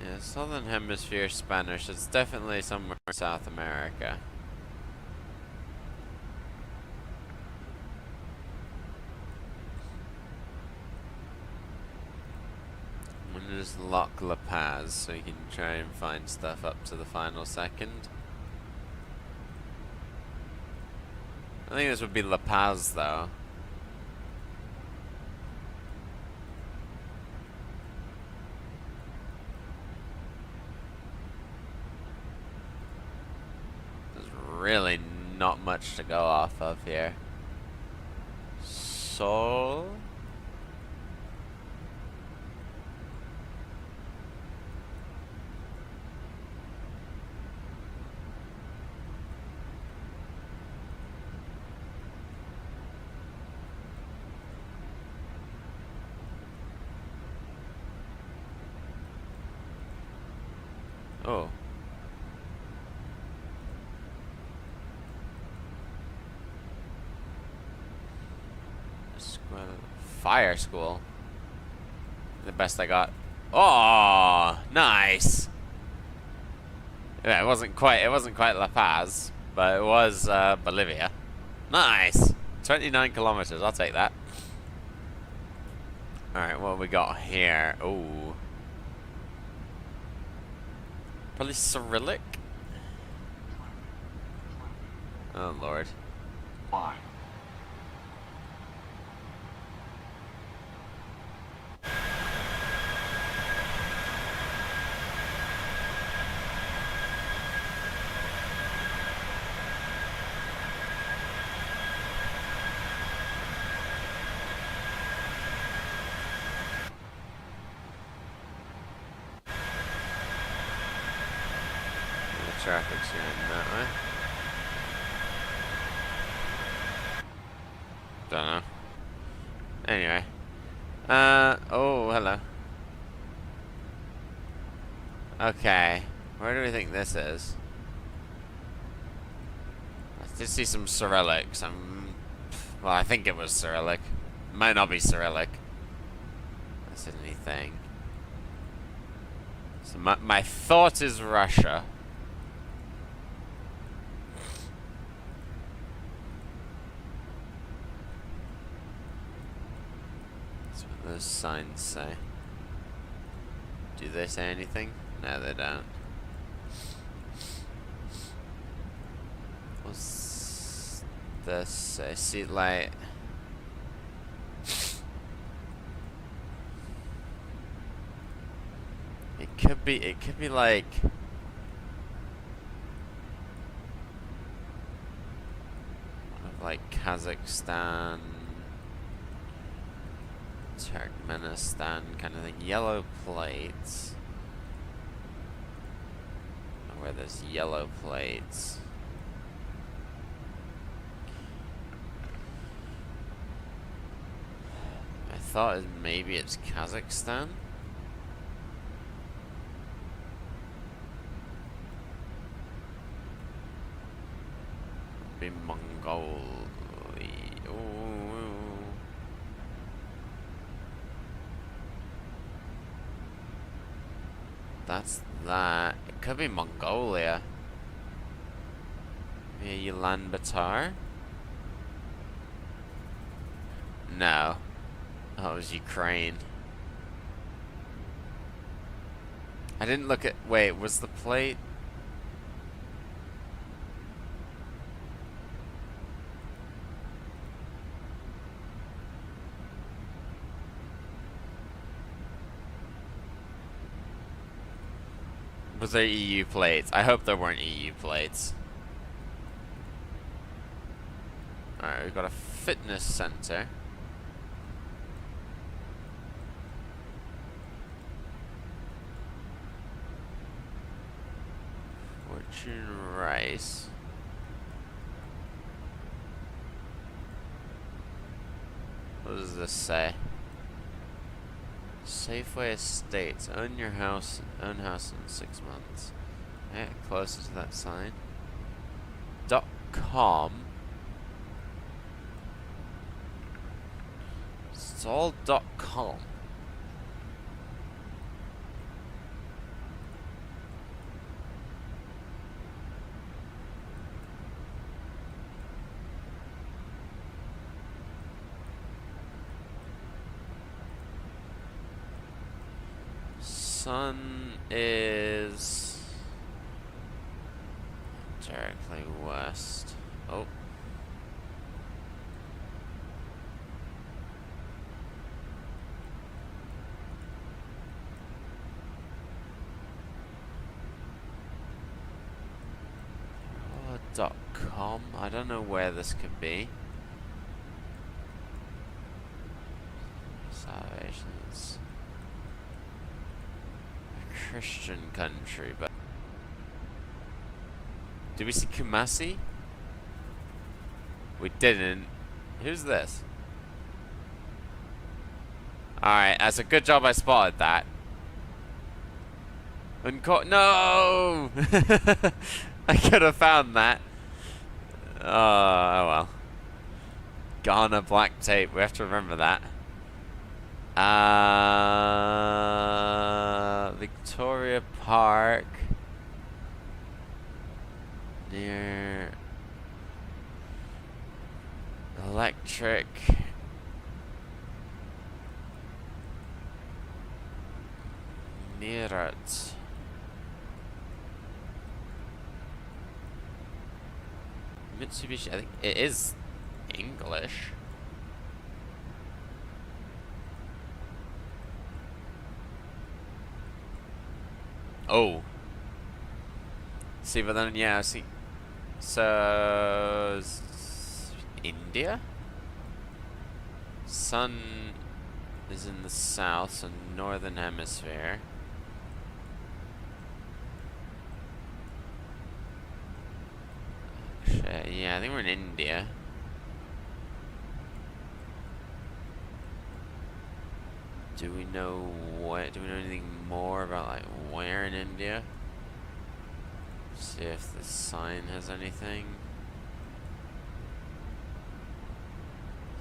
Yeah, Southern Hemisphere Spanish. It's definitely somewhere in South America. I'm gonna just lock La Paz so you can try and find stuff up to the final second. I think this would be La Paz though. Really not much to go off of here. Sol. Oh. Fire school. The best I got. Oh, nice. Yeah, it wasn't quite La Paz, but it was Bolivia. Nice. 29 kilometers. I'll take that. All right, what we got here? Oh, probably Cyrillic. Oh Lord. Line. The traffic's going that way. Don't know. Anyway. Oh, hello. Okay. Where do we think this is? I did see some Cyrillic. Well, I think it was Cyrillic. Might not be Cyrillic. That's anything. So my thought is Russia. That's what those signs say. Do they say anything? No, they don't. What's this? I see light. It could be like Kazakhstan, Turkmenistan kind of thing. Yellow plates. Where there's yellow plates. I thought maybe it's Kazakhstan. Be Mongolia. Ooh. That's that. It could be Mongolia. Maybe Ulaanbaatar? No. That was Ukraine. I didn't look at... Wait, was the plate... Was there EU plates? I hope there weren't EU plates. Alright, we've got a fitness center. Fortune rice. What does this say? Safeway Estates. Own house in 6 months. Get closer to that sign. .com. It's all .com. Sun is directly west. Oh. .com. I don't know where this could be. Salvations. Christian country, but did we see Kumasi? We didn't. Who's this? Alright, that's a good job I spotted that. No! I could have found that. Oh well. Ghana black tape. We have to remember that. Victoria Park. Near Electric. Meerut. Mitsubishi, I think it is English. Oh. See, but then, yeah, see. So, India? Sun is in the south, so northern hemisphere. Actually, yeah, I think we're in India. Do we know what? Do we know anything more about like where in India? See if the sign has anything.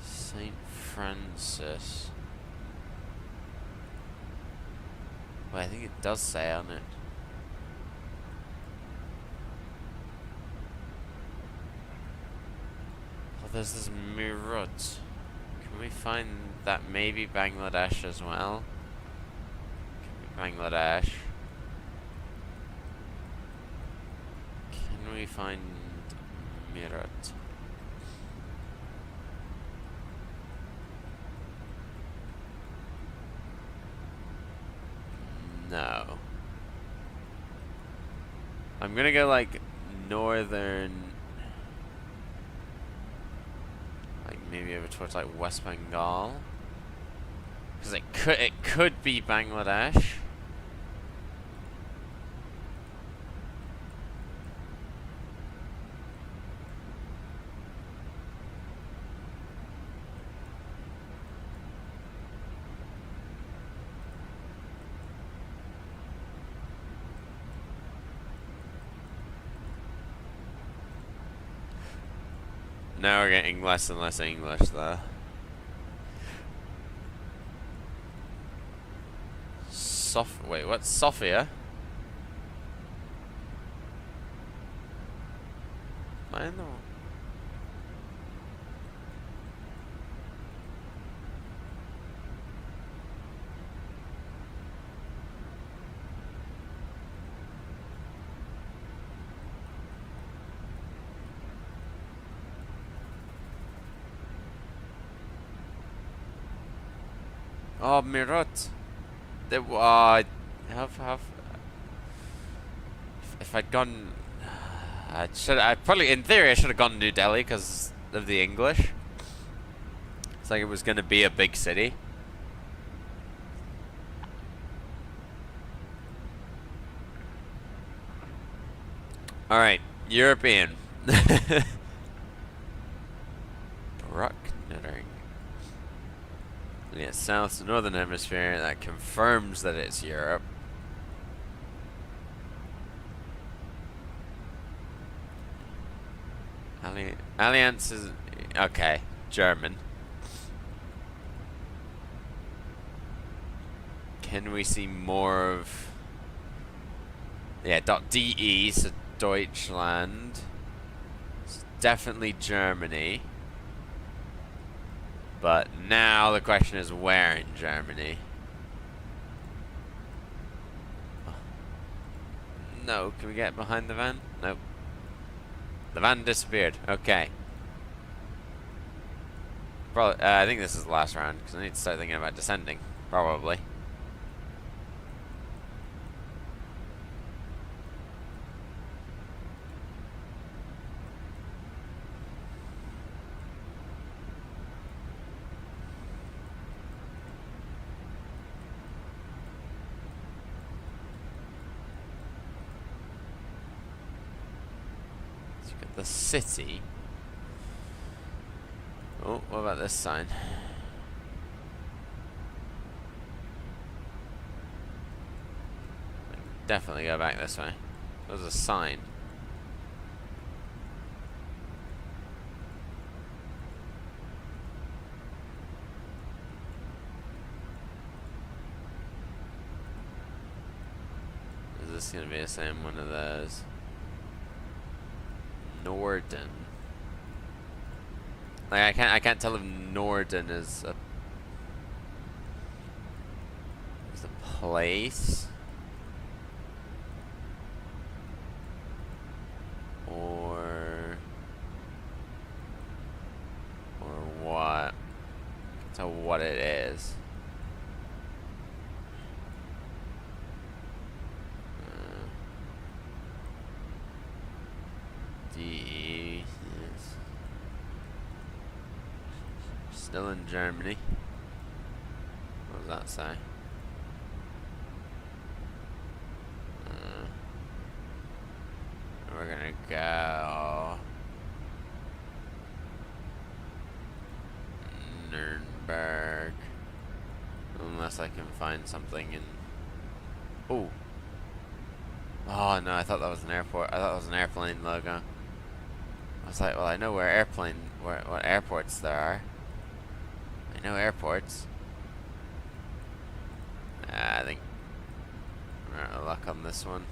St. Francis. Well, I think it does say on it. Oh, there's this Meerut. Can we find that maybe Bangladesh as well? Can be Bangladesh. Can we find Meerut? No. I'm gonna go like northern, like maybe over towards like West Bengal, because it could be Bangladesh. Now we're getting less and less English though. Wait, what's Sofia? Am I in the... Oh, Meerut. If I'd gone, I probably, in theory, I should have gone to New Delhi because of the English. It's like it was going to be a big city. All right, European. Bruckner. Yeah, south to northern hemisphere. That confirms that it's Europe. Alliance is okay. German. Can we see more of? Yeah, .de, so Deutschland. It's definitely Germany. But now the question is where in Germany? No, can we get behind the van? Nope. The van disappeared. Okay. Probably, I think this is the last round because I need to start thinking about descending. Probably. The city. Oh, what about this sign? definitely go back this way. There's a sign. Is this gonna be the same one of those? Norden. Like I can't tell if Norden is a place or what. I can't tell what it is. DE is still in Germany. What does that say? We're gonna go Nuremberg, unless I can find something in. Oh. Oh no! I thought that was an airport. I thought it was an airplane logo. I was like, well, I know where what airports there are. I know airports. I think we're out of luck on this one.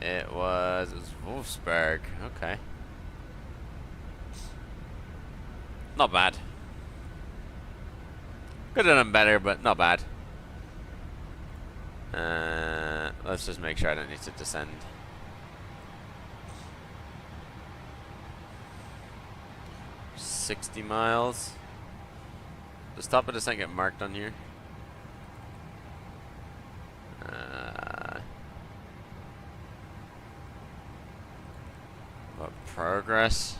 It was Wolfsburg. Okay. Not bad. Could have done better, but not bad. Let's just make sure I don't need to descend. $60 miles. Does top of descent get marked on here? What progress?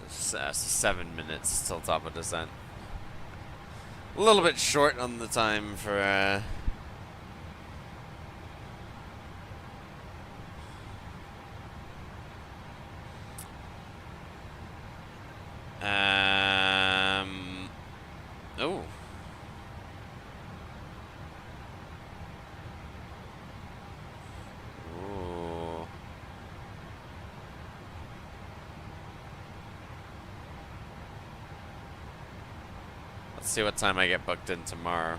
So 7 minutes till top of descent. A little bit short on the time for oh. Ooh. Let's see what time I get booked in tomorrow.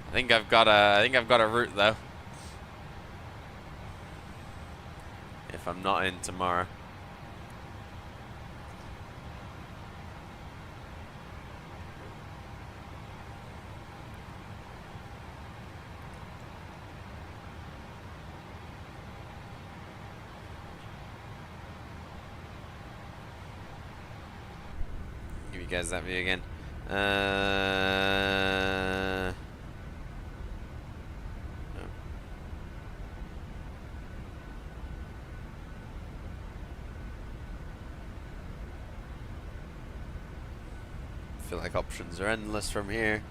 I think I've got a route though. If I'm not in tomorrow. Give you guys that view again. I feel like options are endless from here.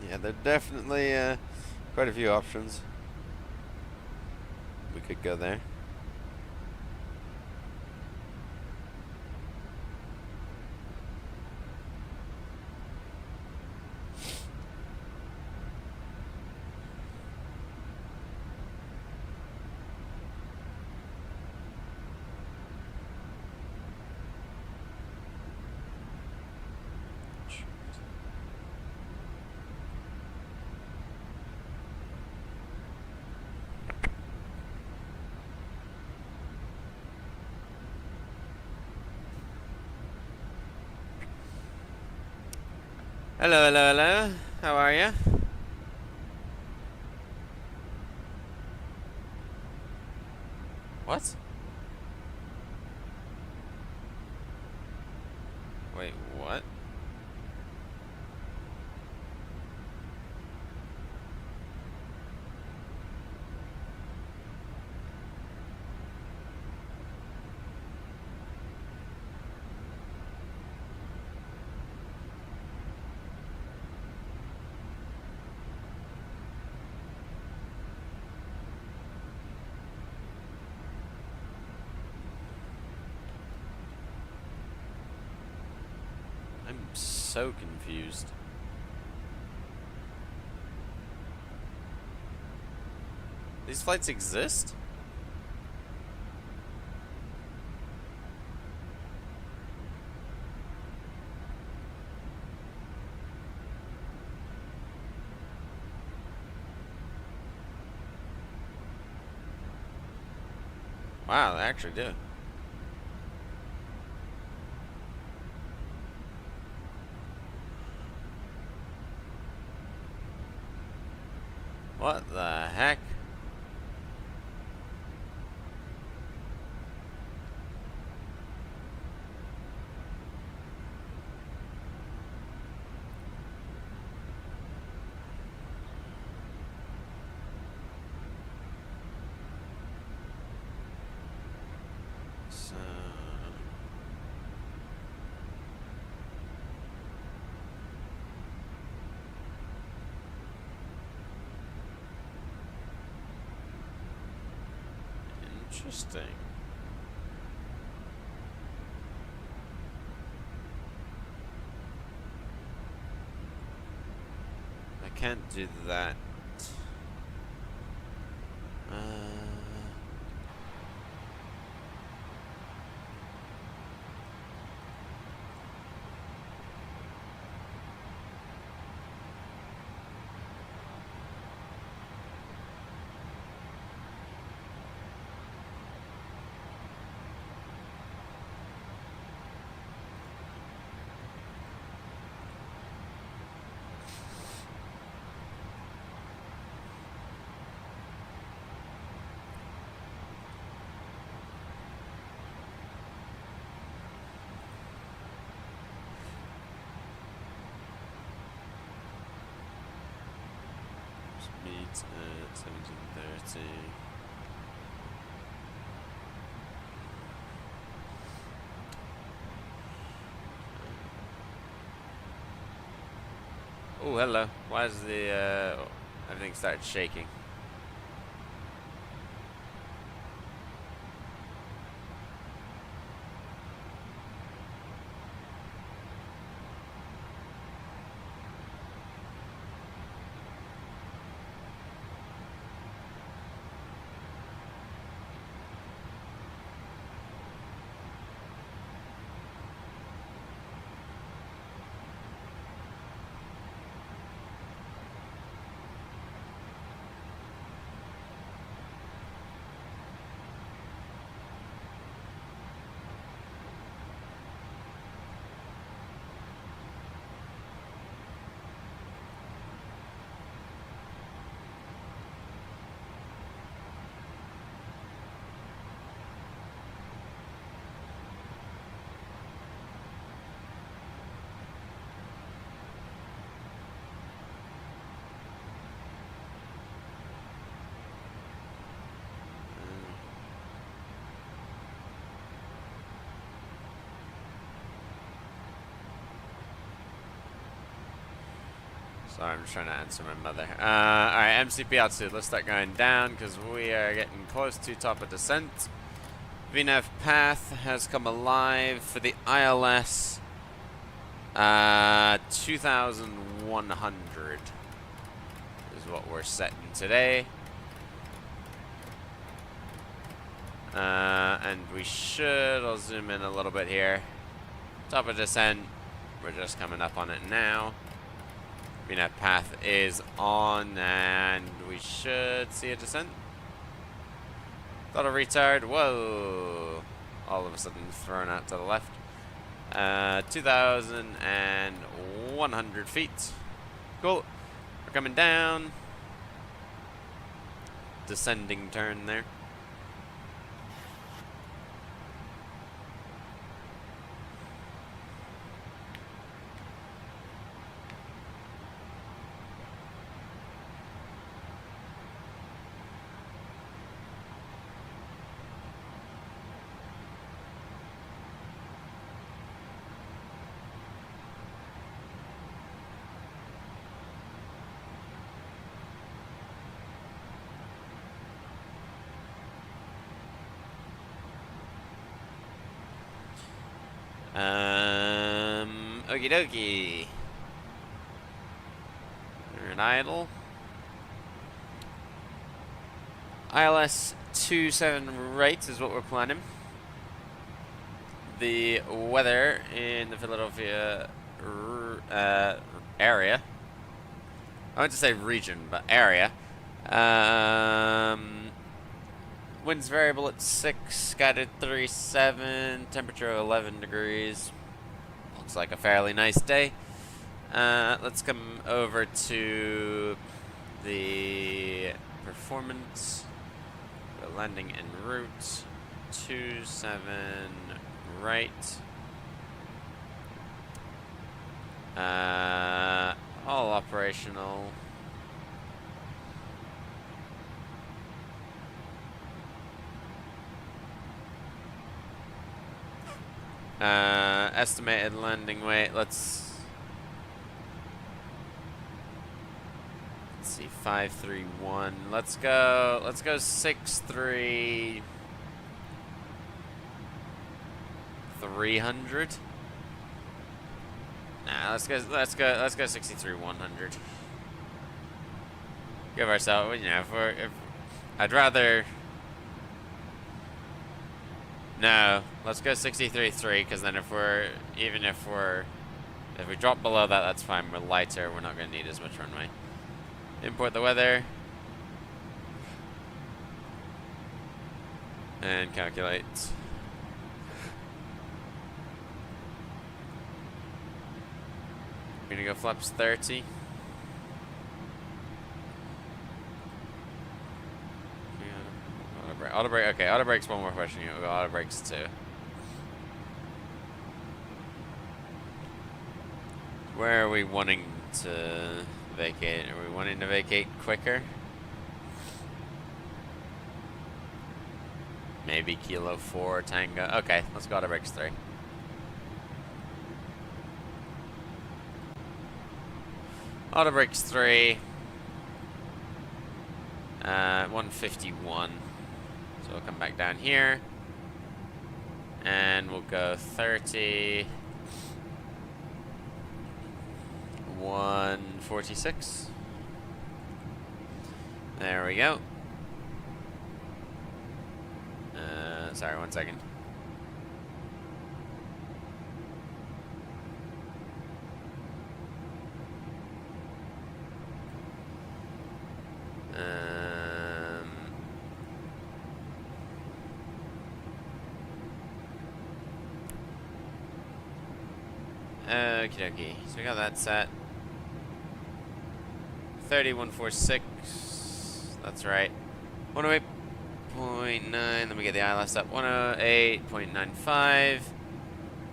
Yeah, there are definitely quite a few options. We could go there. Hello, hello, hello. How are you? What? Wait, what? I'm so confused. These flights exist? Wow, they actually do. What the heck? So... Interesting. I can't do that. Meet at 17:30. Oh, hello. Why is the everything started shaking? Sorry, I'm just trying to answer my mother. Alright, MCP altitude. Let's start going down because we are getting close to top of descent. VNAV path has come alive for the ILS. 2,100 is what we're setting today. And we should, I'll zoom in a little bit here. Top of descent, we're just coming up on it now. VNAV path is on, and we should see a descent. Thought a retard. Whoa! All of a sudden thrown out to the left. 2,100 feet. Cool. We're coming down. Descending turn there. Okie dokie. We're at idle. ILS 27 right is what we're planning. The weather in the Philadelphia area. I want to say region, but area. Winds variable at 6, guided 37, temperature 11 degrees. Looks like a fairly nice day. Let's come over to the performance. We're landing en route. 27 right. All operational. Estimated landing weight. Let's see, 531. Let's go 63 300. Nah, let's go 63 100. Give ourselves, you know, if I'd rather. No, let's go 63.3, because then if we drop below that, that's fine. We're lighter. We're not going to need as much runway. Import the weather. And calculate. We're going to go flaps 30. Auto brake. Okay, auto brake's one more question. We'll go auto brakes 2. Where are we wanting to vacate? Are we wanting to vacate quicker? Maybe Kilo 4 Tango. Okay, let's go auto brakes 3. Auto brakes 3. 151. So we'll come back down here. And we'll go 30. 146. There we go. Sorry, 1 second. Okie dokie. So we got that set. 3146. That's right. 108.9. Let me get the ILS up. 108.95.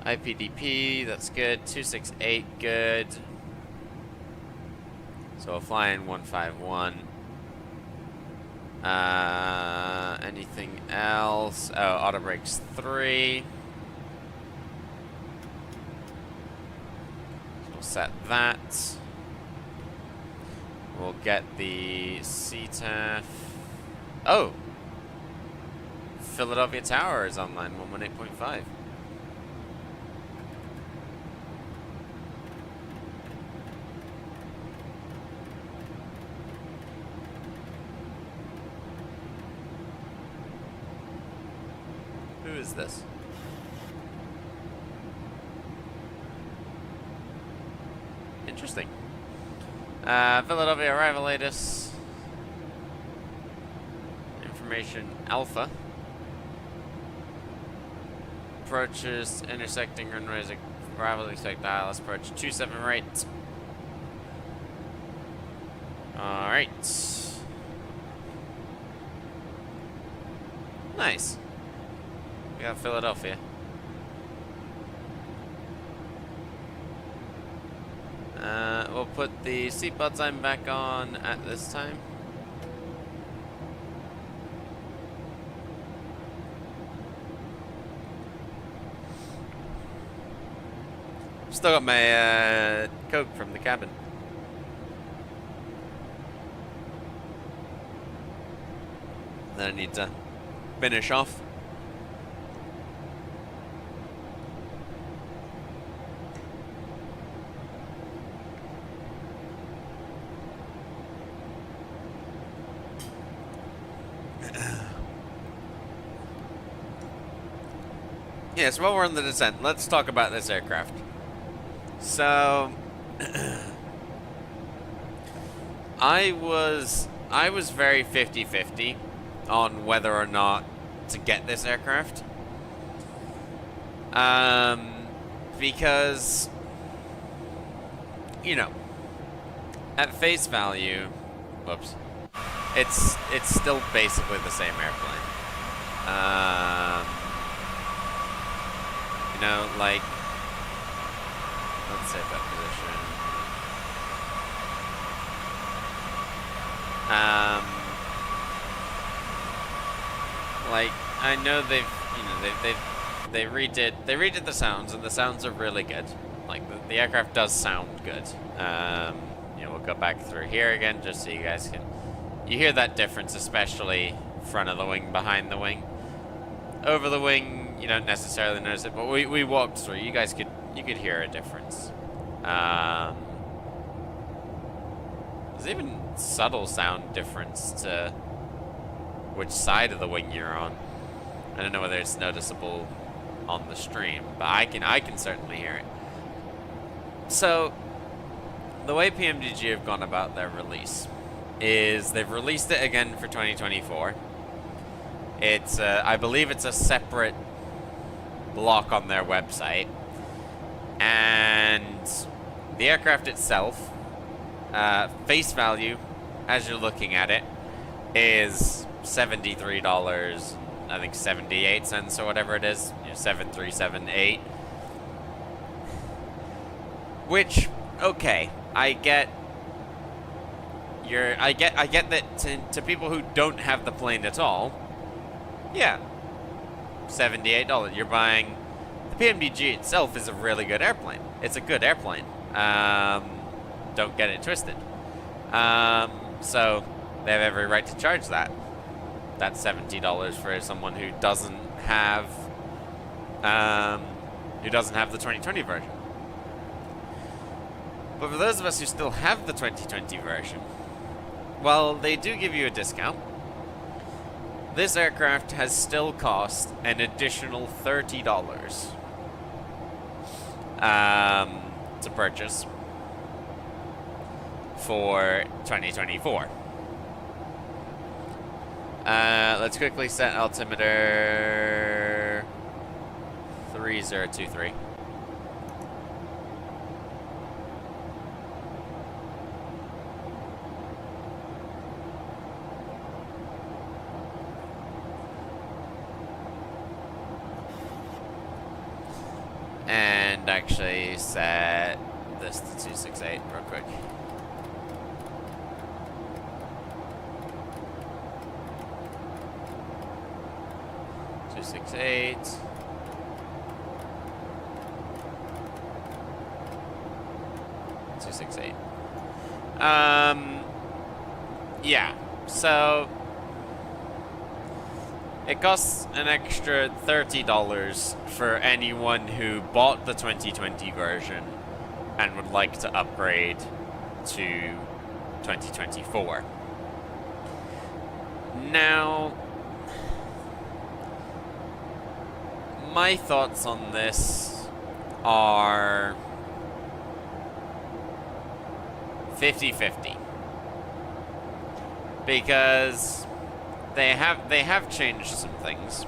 IPDP. That's good. 268. Good. So we'll fly in 151. Anything else? Oh, auto brakes 3. Set that. We'll get the CTAF. Oh! Philadelphia Tower is online, 118.5. Who is this? Interesting. Philadelphia arrival latest. Information Alpha. Approaches intersecting runways. Arrival expect ILS approach 27 right. Alright. Nice. We got Philadelphia. We'll put the seatbelt sign back on at this time. Still got my Coke from the cabin. Then I need to finish off. Yes, while we're on the descent, let's talk about this aircraft. So, I was very 50-50 on whether or not to get this aircraft. Because, you know, at face value, whoops, it's still basically the same airplane. You know, like, let's save that position. Like, I know they redid the sounds, and the sounds are really good. Like, the aircraft does sound good. You know, we'll go back through here again, just so you guys can, you hear that difference, especially front of the wing, behind the wing. Over the wing, you don't necessarily notice it, but we walked through. You guys could hear a difference. There's even subtle sound difference to which side of the wing you're on. I don't know whether it's noticeable on the stream, but I can certainly hear it. So, the way PMDG have gone about their release is they've released it again for 2024. It's I believe it's a separate block on their website, and the aircraft itself, face value, as you're looking at it, is $73, I think 78 cents or whatever it is, you know, 7378. Which, okay, I get that to people who don't have the plane at all, yeah, $78. You're buying the PMDG itself is a really good airplane. It's a good airplane. Don't get it twisted. So they have every right to charge that. That's $70 for someone who doesn't have the 2020 version. But for those of us who still have the 2020 version, well, they do give you a discount. This aircraft has still cost an additional $30 to purchase for 2024. Let's quickly set altimeter 3023. And actually set this to 268 real quick. Eight. 268. Yeah. So it costs an extra $30 for anyone who bought the 2020 version and would like to upgrade to 2024. Now, my thoughts on this are 50-50, because they have changed some things.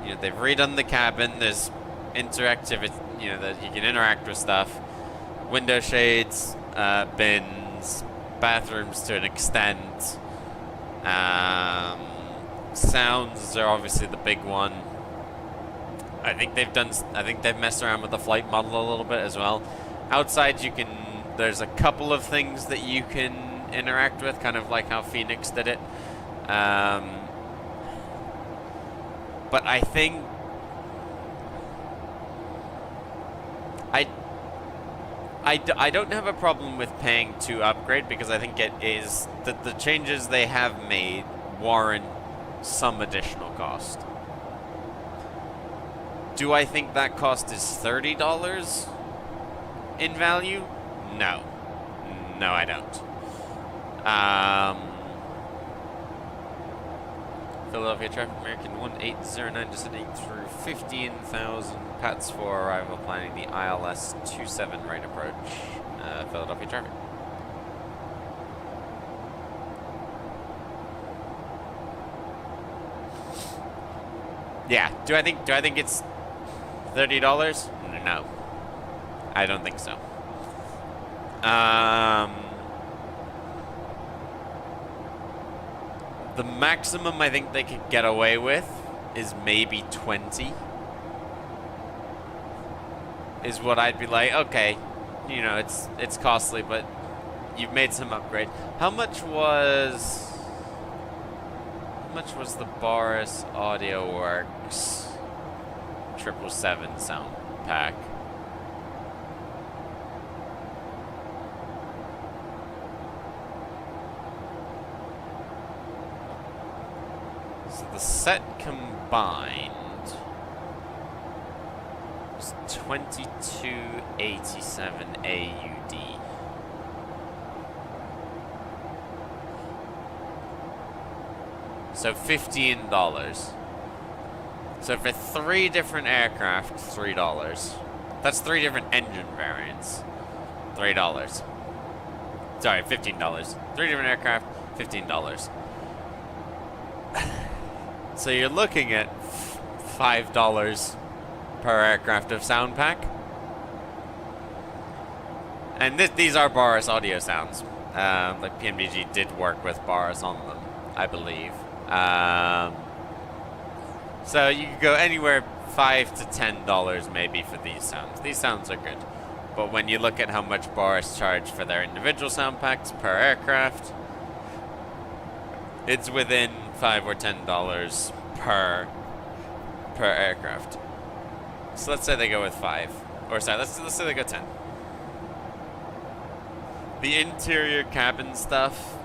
You know, they've redone the cabin. There's interactivity. You know, that you can interact with stuff. Window shades, bins, bathrooms to an extent. Sounds are obviously the big one. I think they've messed around with the flight model a little bit as well. Outside, there's a couple of things that you can interact with, kind of like how Phoenix did it. But I think I don't have a problem with paying to upgrade, because I think it is that the changes they have made warrant some additional cost. Do I think that cost is $30 in value? No. No, I don't. Philadelphia traffic, American 1809 descending through 15,000 pats for arrival, planning the ILS 27 right approach. Philadelphia traffic. Yeah, do I think it's $30? No. I don't think so. The maximum I think they could get away with is maybe 20. Is what I'd be like, okay, you know, it's costly, but you've made some upgrade. How much was the Boris Audio Works 777 sound pack? So the set combined was 2287 AUD. So $15. So for 3 different aircraft, $3. That's 3 different engine variants. $3. Sorry, $15. 3 different aircraft, $15. So you're looking at $5 per aircraft of sound pack. And these are Boris audio sounds. Like PMDG did work with Boris on them, I believe. So you could go anywhere $5 to $10 maybe for these sounds. These sounds are good. But when you look at how much Boris charged for their individual sound packs per aircraft, it's within $5 or $10 per aircraft. So let's say they go with 5. Or sorry, let's say they go 10. The interior cabin stuff,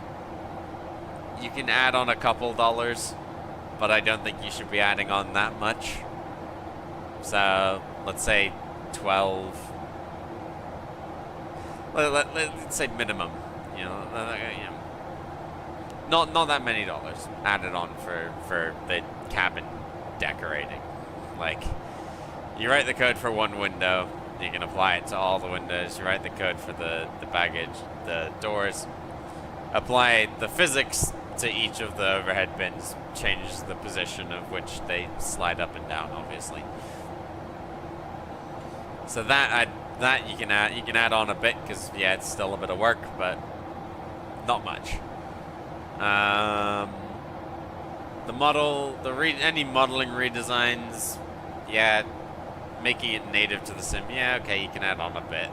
you can add on a couple dollars, but I don't think you should be adding on that much. So let's say 12. Let's say minimum. You know, not that many dollars added on for the cabin decorating. Like, you write the code for one window, you can apply it to all the windows. You write the code for the baggage, the doors, apply the physics to each of the overhead bins, changes the position of which they slide up and down, obviously. So that you can add on a bit, because yeah, it's still a bit of work, but not much. Any modeling redesigns, yeah, making it native to the sim, yeah, okay, you can add on a bit.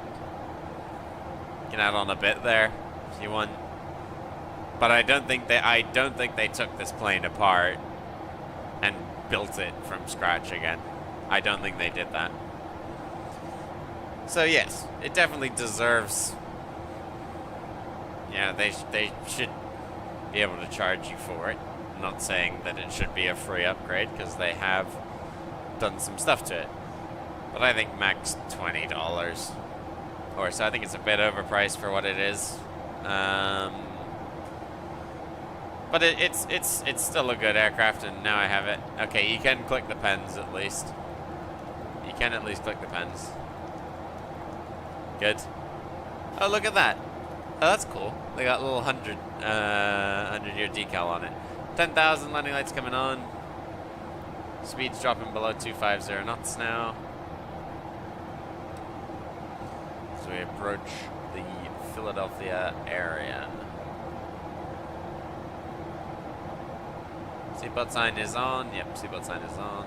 You can add on a bit there if you want. But I don't think they took this plane apart and built it from scratch again. I don't think they did that. So yes, it definitely deserves. Yeah, they should be able to charge you for it. I'm not saying that it should be a free upgrade, because they have done some stuff to it. But I think max $20 or so. I think it's a bit overpriced for what it is. But it's still a good aircraft, and now I have it. Okay, you can click the pens at least. You can at least click the pens. Good. Oh, look at that. Oh, that's cool. They got a little 100-year decal on it. 10,000 landing lights coming on. Speed's dropping below 250 knots now. As we approach the Philadelphia area. Seatbelt sign is on. Yep, seatbelt sign is on.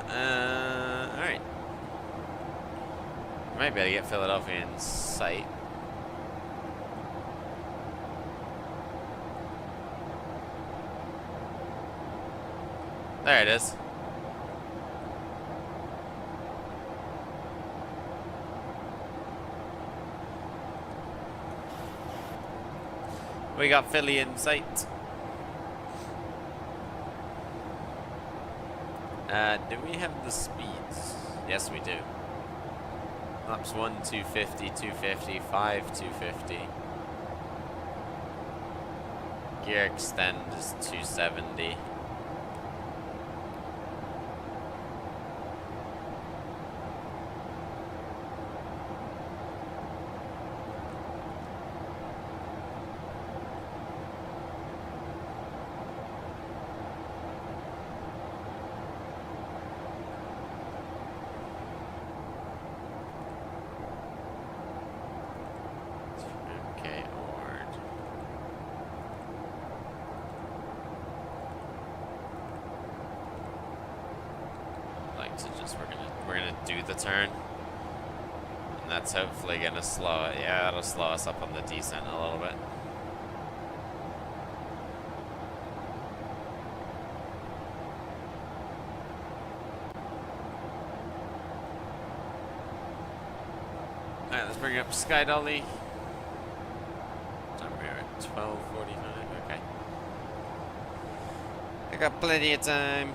Alright. Might be able to get Philadelphia in sight. There it is. We got Philly in sight. Do we have the speeds? Yes, we do. Laps 1, 250, 250, 5, 250. Gear extend is 270. Okay, Ord. Like to just we're gonna do the turn. And that's hopefully gonna slow it. Yeah, that'll slow us up on the descent a little bit. Alright, let's bring up Sky Dolly. Time we're at 12:45. Okay. I got plenty of time.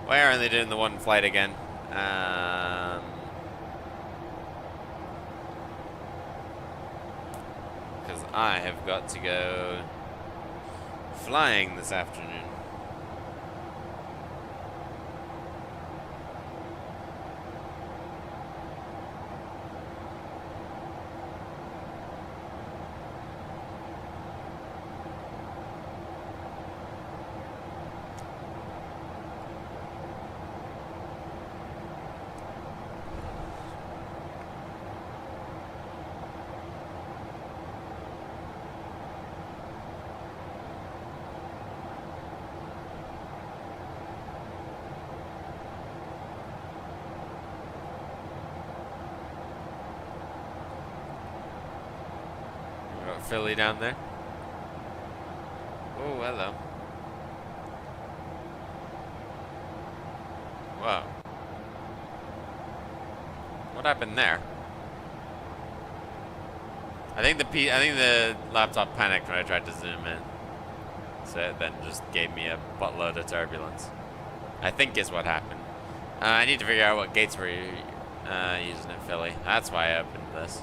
Why aren't they doing the one flight again? Because I have got to go flying this afternoon. Philly down there. Oh, hello. Whoa. What happened there? I think the laptop panicked when I tried to zoom in. So it then just gave me a buttload of turbulence. I think is what happened. I need to figure out what gates we're using in Philly. That's why I opened this.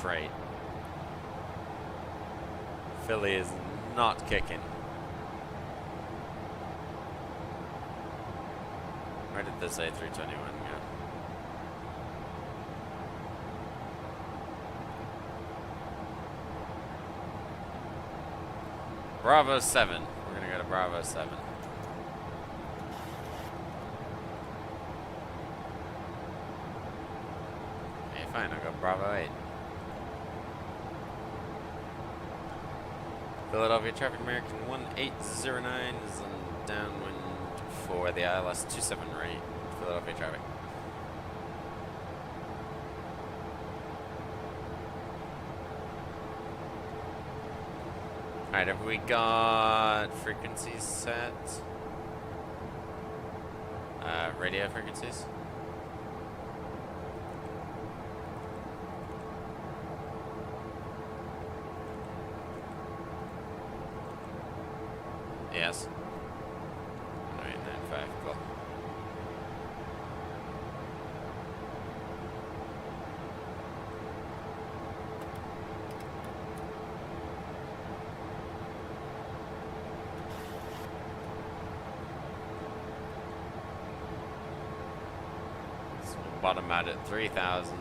Great. Philly is not kicking. Where did this A321 go? Bravo 7. We're gonna go to Bravo 7. Okay, fine, I'll go Bravo 8. Philadelphia traffic American 1809 is in downwind for the ILS 27 rate. Philadelphia traffic. Alright, have we got frequencies set? Radio frequencies? Yes. 995, cool. So we'll bottom out at 3,000.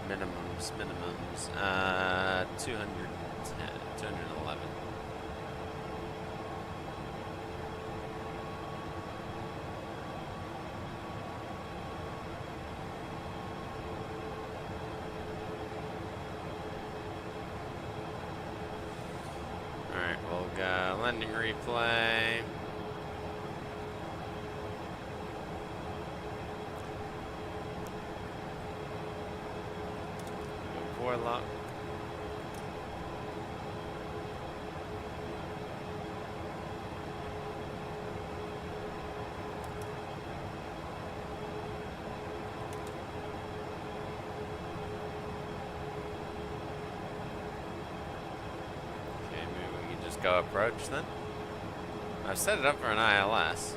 Minimums. 210, 211. Alright, we'll go landing replay. Warlock. Okay, maybe we can just go approach then. I've set it up for an ILS.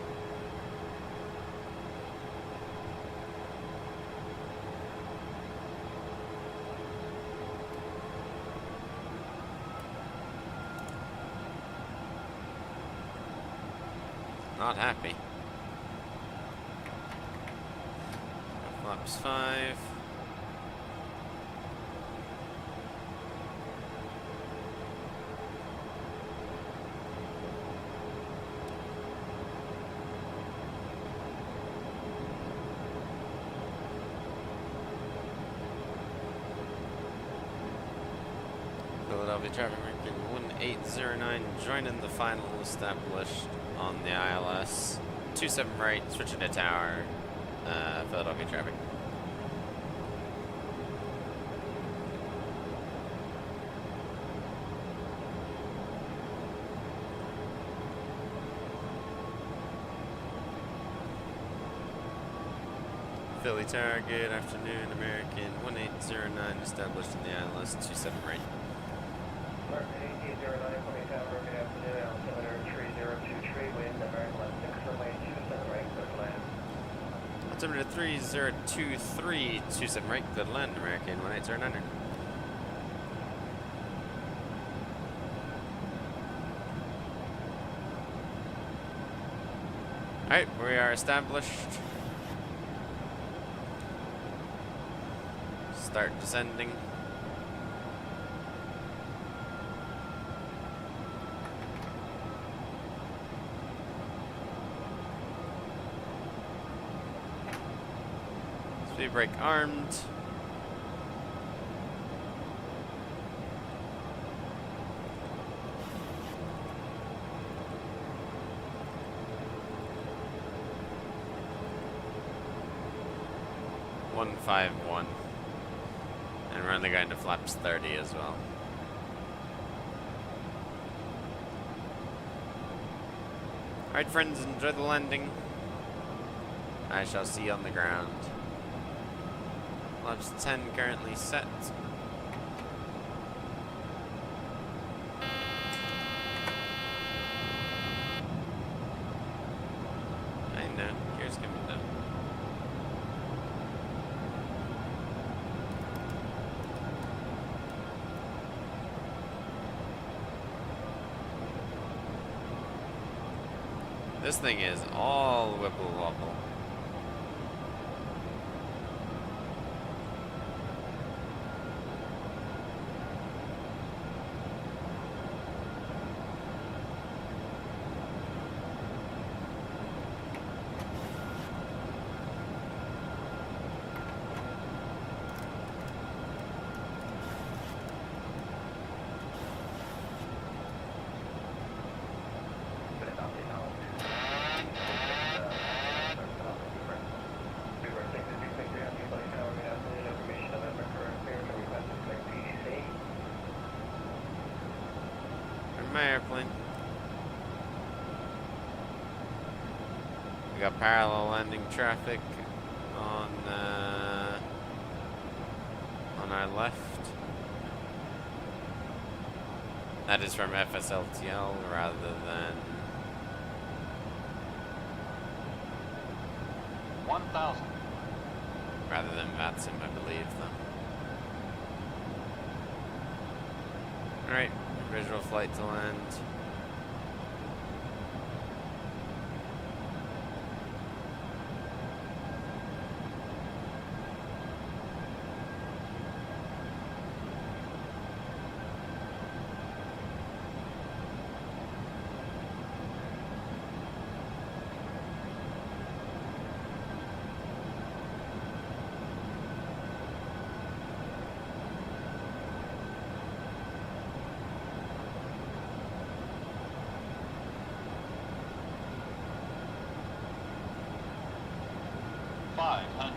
Not happy. Flaps 5. Philadelphia traffic ranking 1809, joining the final established on the ILS. 27 right, switching to tower, Philadelphia traffic. Philly tower, good afternoon, American 1809, established in the ILS, 27 right. American 1809, tower, good afternoon, altimeter 302 tree wind, American left 6 runway 27 right, clear to land. Altimeter 3023, 27 right, good land, American 1809. Alright, we are established. Start descending. Speed brake armed. One 151. And run the guy into flaps 30 as well. Alright friends, enjoy the landing. I shall see you on the ground. Flaps 10 currently set. I know, gears coming down. This thing is all wibble wobble. My airplane. We got parallel landing traffic on our left. That is from FSLTL rather than 1,000. rather than VATSIM, I believe, though. All right. Visual flight to land. 500.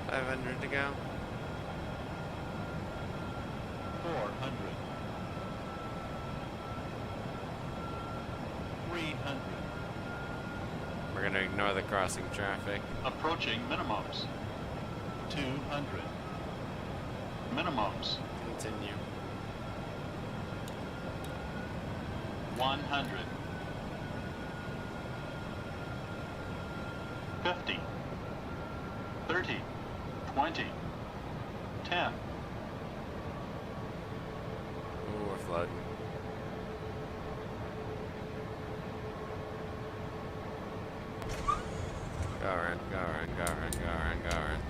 500 to go. 400. 300. We're gonna ignore the crossing traffic. Approaching minimums. 200. Minimums. Continue. 100. 50. 30. 20. 10. Ooh, we're floating. Go around, go around, go around, go around, go around.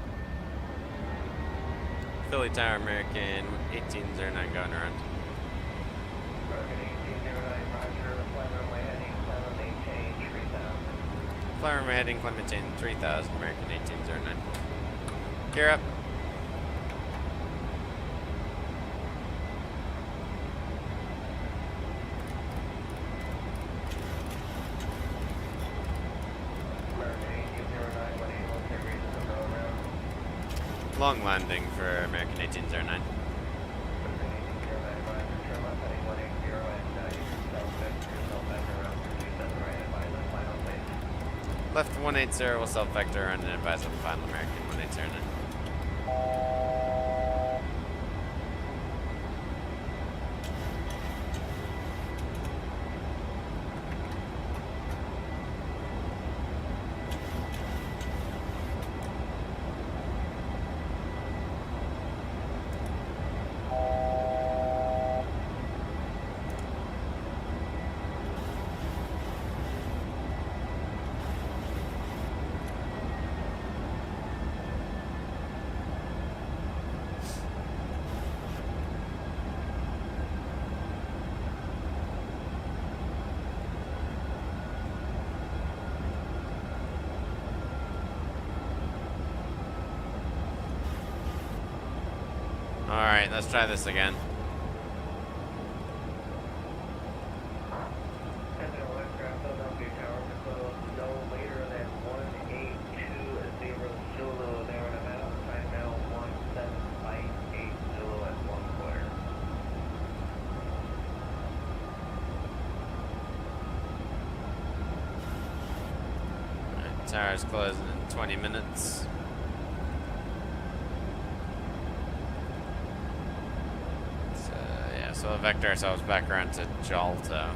Philly Tower American 1809 going around. American 1809, roger. Fly runway heading, climb maintain 3000. Fly runway heading, climb maintain 3000, American 1809. Gear up. Long landing for American 1809. Left 180 will self-vector and advise on the final American 1809. Alright, let's try this again. Tower's closing in 20 minutes. So, yeah, so we'll vector ourselves back around to Jalto.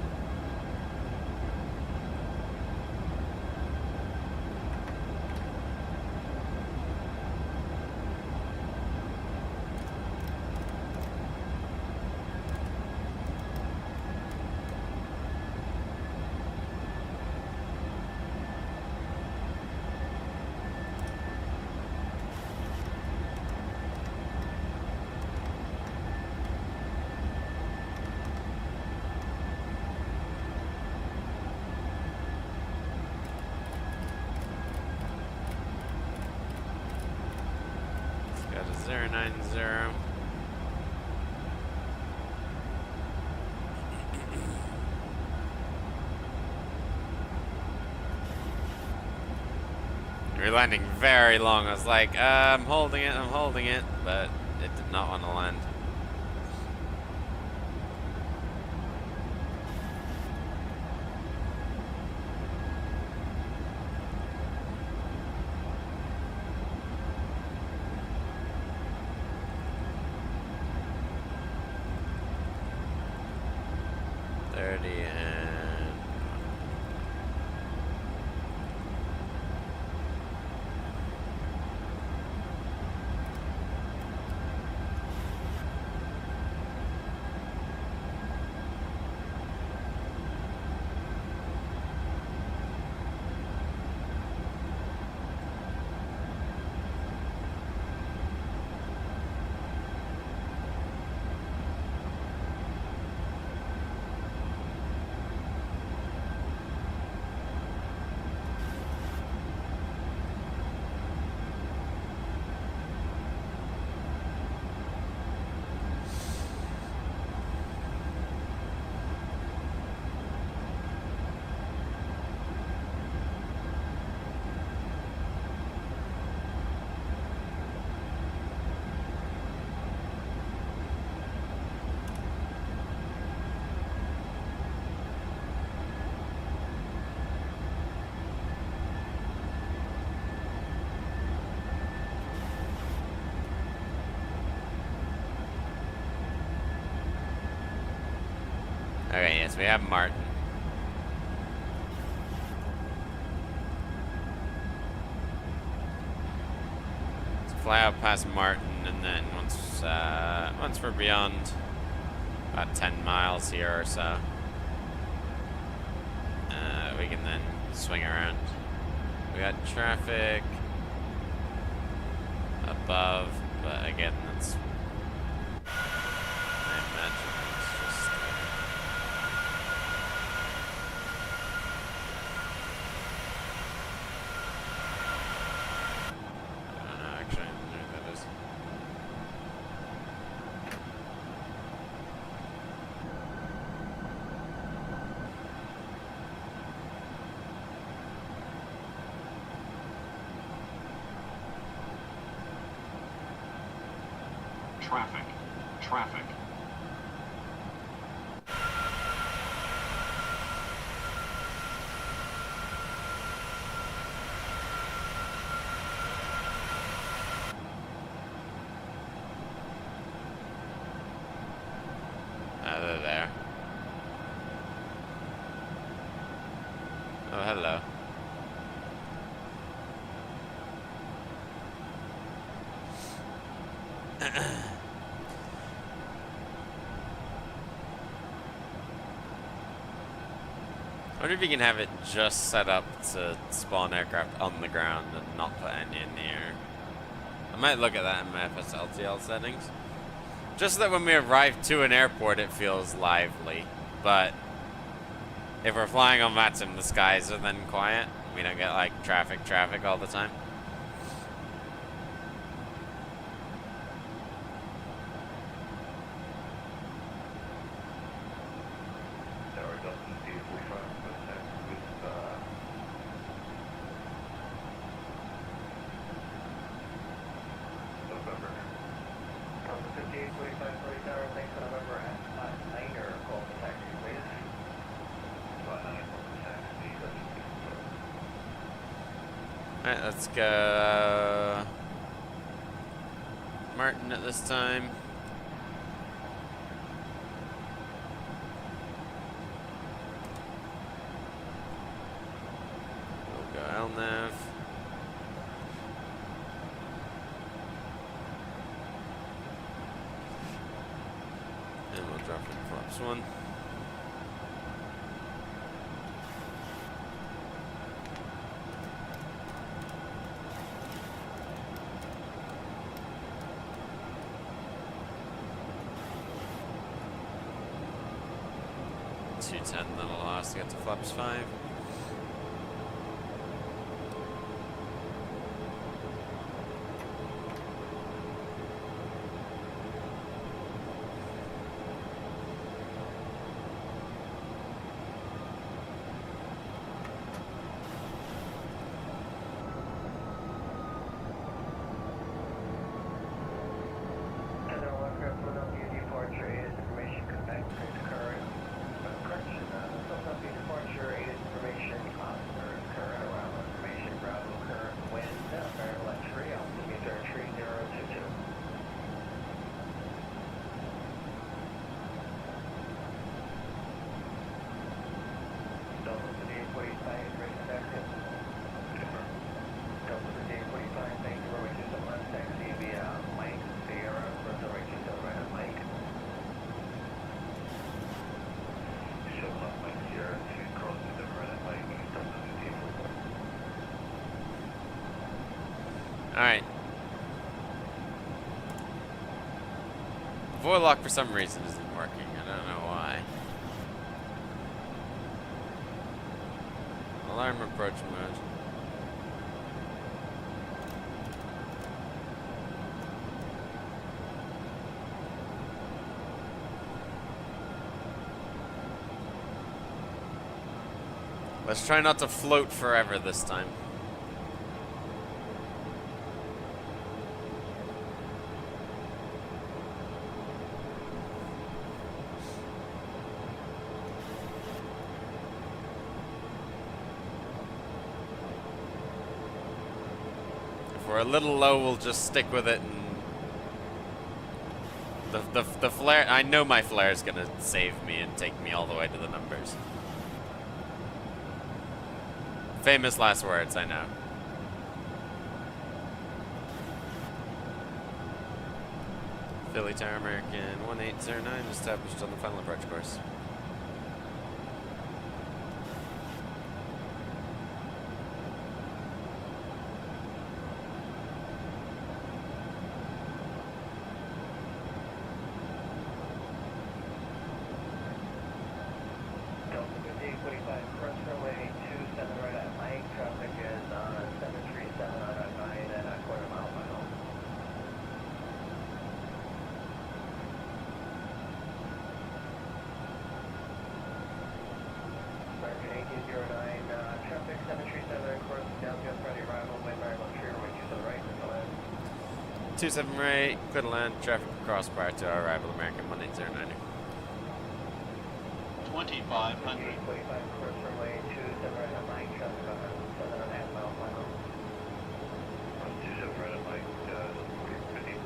Got a 090. You're landing very long. I was like, I'm holding it, but it did not want to land. Okay, yes, we have Martin. Let's fly out past Martin, and then once we're beyond about 10 miles here or so, we can then swing around. We got traffic above, but again, that's, I imagine it's just I don't know, actually, I don't know what that is. Traffic. Traffic. They're there. Oh, hello. I wonder if you can have it just set up to spawn aircraft on the ground and not put any in the air. I might look at that in my FSLTL settings. Just so that when we arrive to an airport, it feels lively. But if we're flying on Matsim, the skies are then quiet. We don't get like traffic all the time. Alright, let's go Martin at this time. We'll go LNAV. And we'll drop in flaps 1. That'll allow us to get to flaps 5. Alright. Void for some reason isn't working. I don't know why. Alarm approach mode. Let's try not to float forever this time. If we're a little low, we'll just stick with it and The flare, I know my flare is gonna save me and take me all the way to the numbers. Famous last words, I know. Philly Tower American 1809 established on the final approach course. Traffic 737 course downfield Friday arrival, wind variable tree, runway 27 right, clear to land. 27 right, clear to land, traffic cross prior to our arrival, American 1809. 2500. 45 course runway 27 right at Mike, traffic about 7.5 miles final. 27 right at Mike, 15.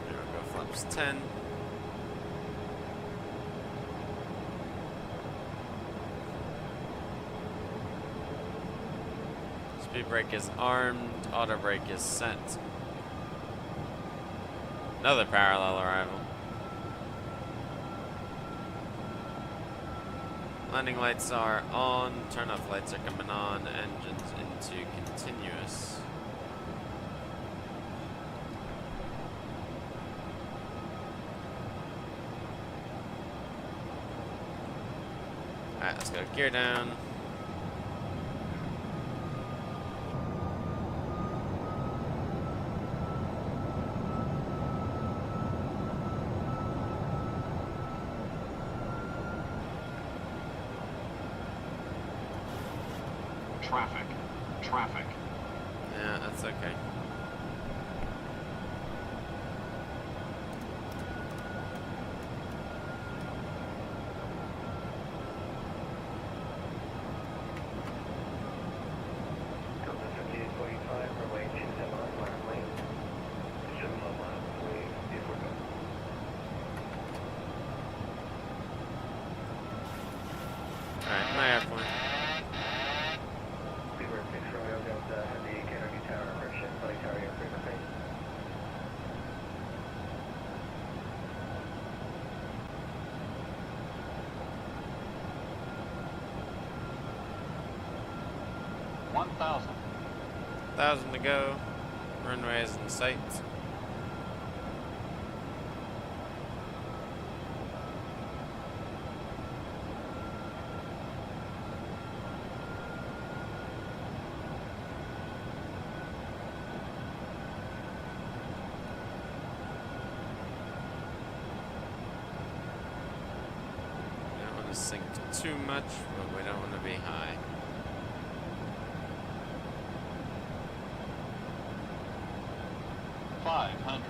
There we go, flaps 10. Speed brake is armed, auto brake is set. Another parallel arrival. Landing lights are on, turn off lights are coming on, engines into continuous. Alright, let's go gear down. Traffic. Traffic. Yeah, that's okay. Delta 5845, runway 27 on left lane. 7 on left lane, if we're good. Alright, my airplane. Beaver 6 Romeo Delta, Heavy Kennedy Tower, approaching Philly Tower, your frequency. One 1,000 to go. Runway is in sight. Don't want to sink too much, but we don't want to be high. Five 500.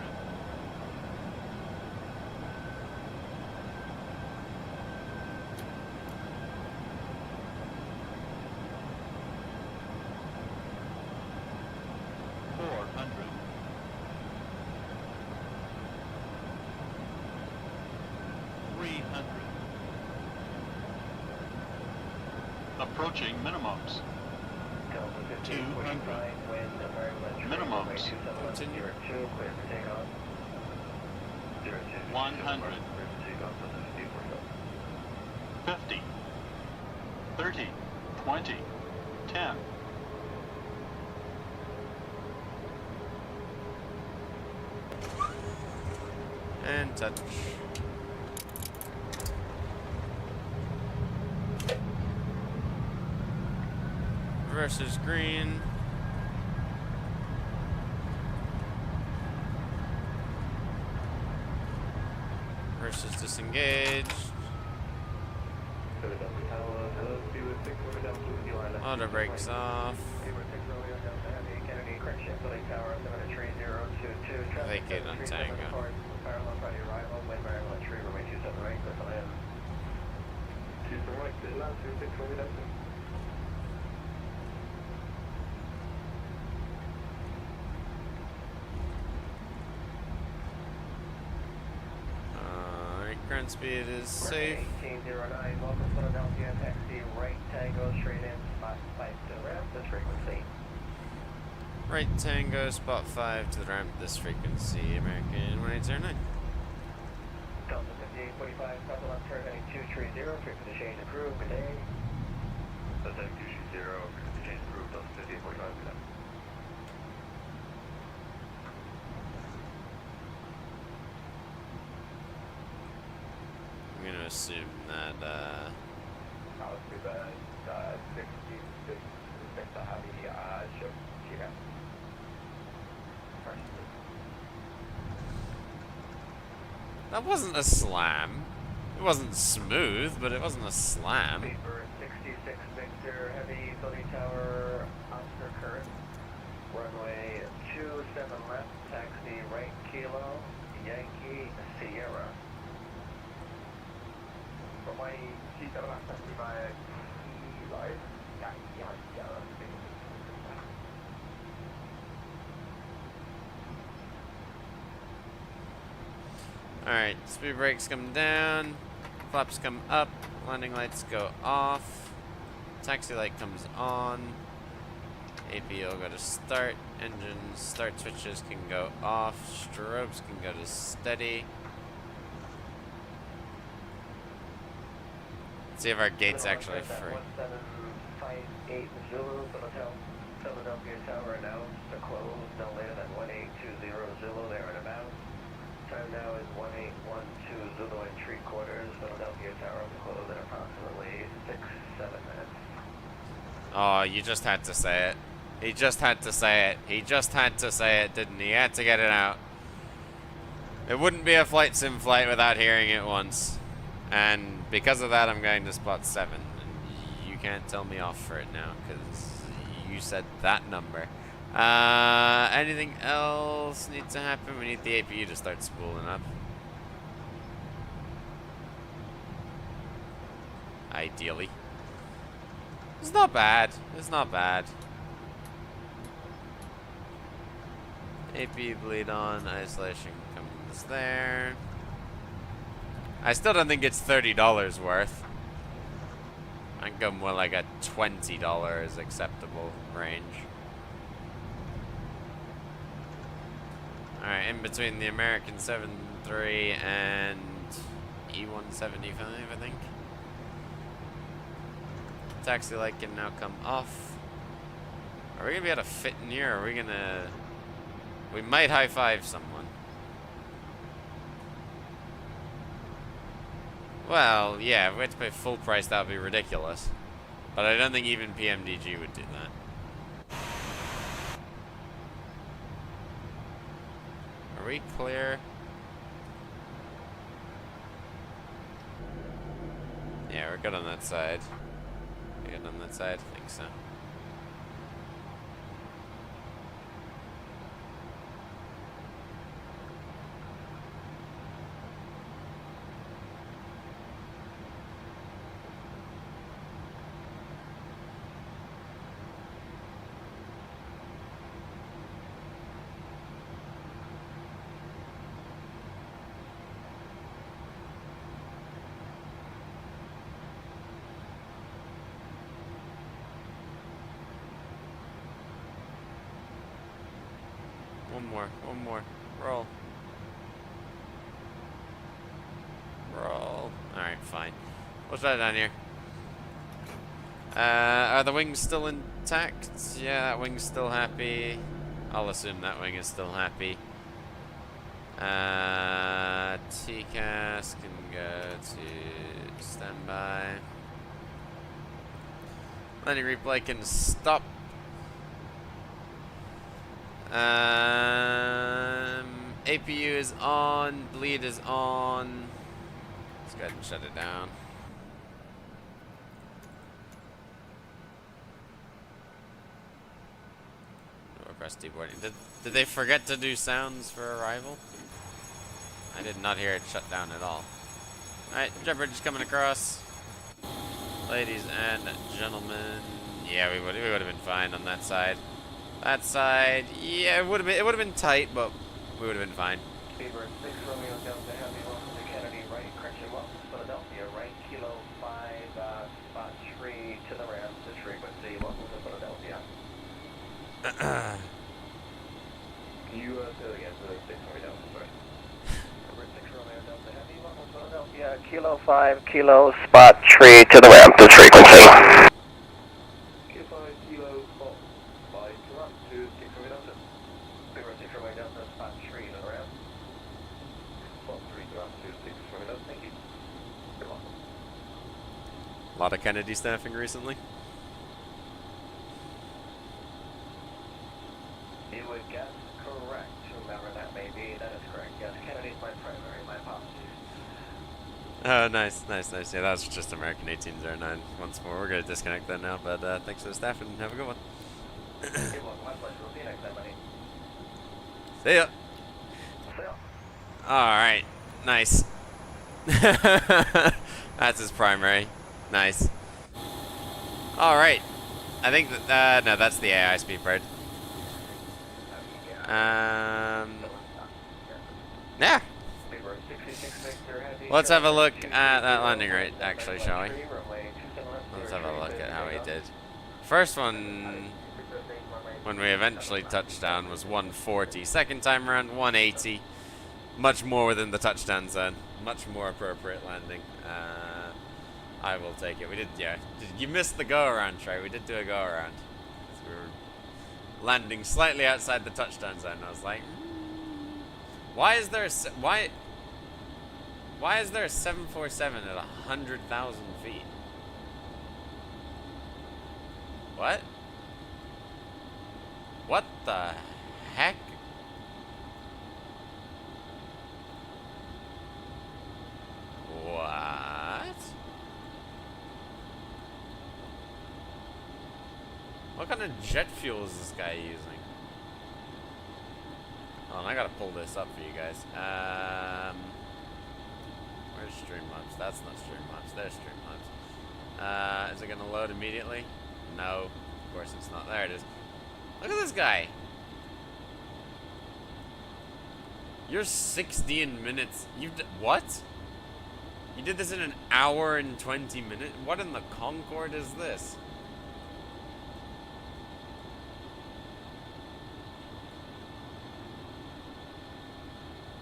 Approaching minimums. Delta 200. 5845, wind, American Minimums. runway 27 Continue. 02, clear for takeoff. 100. 50. 30. 20. 10. And touch. Versus green. Versus disengaged. Auto brakes off. Vacate on Tango. Ground speed is safe. 1809, welcome Philadelphia, taxi right Tango, straight in, spot 5 to the ramp, this frequency. Right Tango, spot 5 to the ramp, this frequency, American 1809. Delta 5845, south left turn heading 230, frequency change approved, good day. Delta 230, frequency change approved, Delta 5845, good day. I'm going to assume that, That was too bad, 66, the heavy, ship, Chica. that wasn't a slam. It wasn't smooth, but it wasn't a slam. Paper 66 Victor, heavy Philly Tower, Oscar Current, runway 27 left, taxi right Kilo, Yankee Sierra. Runway 27 left, taxi by Kilo, Yankee Sierra. Alright, speed brakes come down, flaps come up, landing lights go off, taxi light comes on, AP will go to start, engine start switches can go off, strobes can go to steady. Let's see if our gate's actually free. 1758 Zulu, Philadelphia Tower announced to close no later than 1820 Zulu, there and about. Time now is 1812 Zulu and 3/4. Philadelphia Tower will close in approximately 6-7 minutes. Oh, you just had to say it. He just had to say it. He just had to say it, didn't he? He had to get it out. It wouldn't be a flight sim flight without hearing it once. And because of that, I'm going to spot 7. And you can't tell me off for it now, because you said that number. Anything else needs to happen? We need the APU to start spooling up. Ideally. It's not bad. It's not bad. AP bleed on, isolation comes there. I still don't think it's $30 worth. I can go more like a $20 acceptable range. Alright, in between the American 7.3 and E175, I think. Taxi light can now come off. Are we gonna be able to fit in here? Or are we gonna... We might high-five someone. Well, yeah, if we had to pay full price, that would be ridiculous. But I don't think even PMDG would do that. Are we clear? Yeah, we're good on that side. We're good on that side? I think so. One more. Roll. Roll. Alright, fine. What's that down here? Are the wings still intact? Yeah, that wing's still happy. I'll assume that wing is still happy. TCAS can go to standby. Landing replay can stop. APU is on, bleed is on. Let's go ahead and shut it down. Request deboarding. Did they forget to do sounds for arrival? I did not hear it shut down at all. Alright, jet bridge is coming across. Ladies and gentlemen. Yeah, we would have been fine on that side. That side, yeah, it would have been tight, but we would have been fine. Speedbird 6 Romeo Delta Heavy, welcome to Kennedy, right, correction Kilo 5, spot 3 to the ramp, this frequency, welcome to Philadelphia. You, say it again, 6 Romeo Delta, sorry. Number 6 Romeo Delta Heavy, welcome to Philadelphia, Kilo 5, Kilo, spot 3 to the ramp, this frequency. Kilo 5, Kilo, spot 5 to ramp, to 6 Romeo Delta. 6 Romeo Delta, spot 3 to the ramp. Spot 3 to ramp, to 6 Romeo Delta, thank you. You're welcome. A lot of Kennedy staffing recently. You would guess correct, whomever that may be, that is correct. Yes, Kennedy's my primary, my apologies. Oh, nice, nice, nice. Yeah, that was just American 1809 once more. We're going to disconnect that now, but thanks for the staff and have a good one. You're welcome, my pleasure. We'll see you next time, buddy. See ya. See ya. Alright, nice. That's his primary. Nice. Alright. I think that, no, that's the AI speed bird. Yeah. Let's have a look at that landing rate, actually, shall we? Let's have a look at how he did. First one, when we eventually touched down, was 140. Second time around, 180. Much more within the touchdown zone. Much more appropriate landing. I will take it. We did, yeah. You missed the go-around, Trey. We did do a go-around. So we were landing slightly outside the touchdown zone. I was like, why is there a 747 at 100,000 feet? What? What the heck? What? What kind of jet fuel is this guy using? Oh, and I gotta pull this up for you guys. Where's Streamlabs? That's not Streamlabs. There's Streamlabs. Is it gonna load immediately? No, of course it's not. There it is. Look at this guy. You're 16 minutes. What? You did this in an hour and 20 minutes? What in the Concorde is this?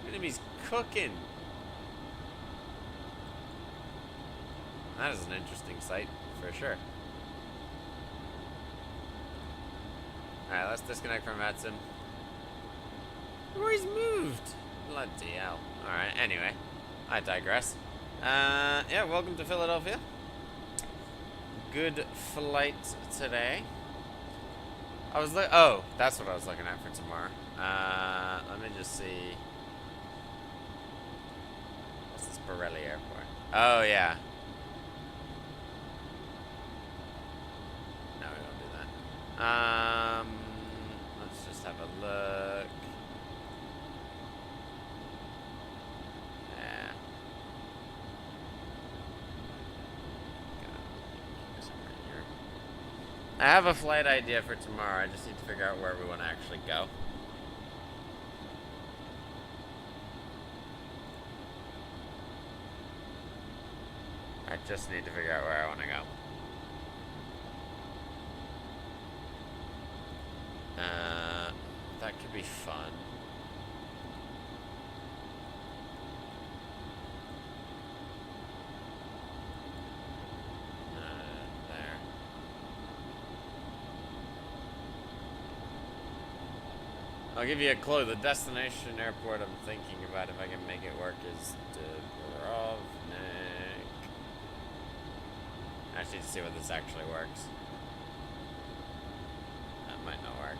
Enemy's cooking. That is an interesting sight, for sure. Alright, let's disconnect from Madsen. Where he's moved? Bloody hell. Alright, anyway. I digress. Yeah, welcome to Philadelphia. Good flight today. Oh, that's what I was looking at for tomorrow. Let me just see. What's this Borelli Airport? Oh, yeah. No, we don't do that. Let's just have a look. Yeah. I have a flight idea for tomorrow. I just need to figure out where we want to actually go. I just need to figure out where I want to go. That could be fun. There. I'll give you a clue. The destination airport I'm thinking about, if I can make it work, is Dubrovnik. I just need to see whether this actually works. That might not work.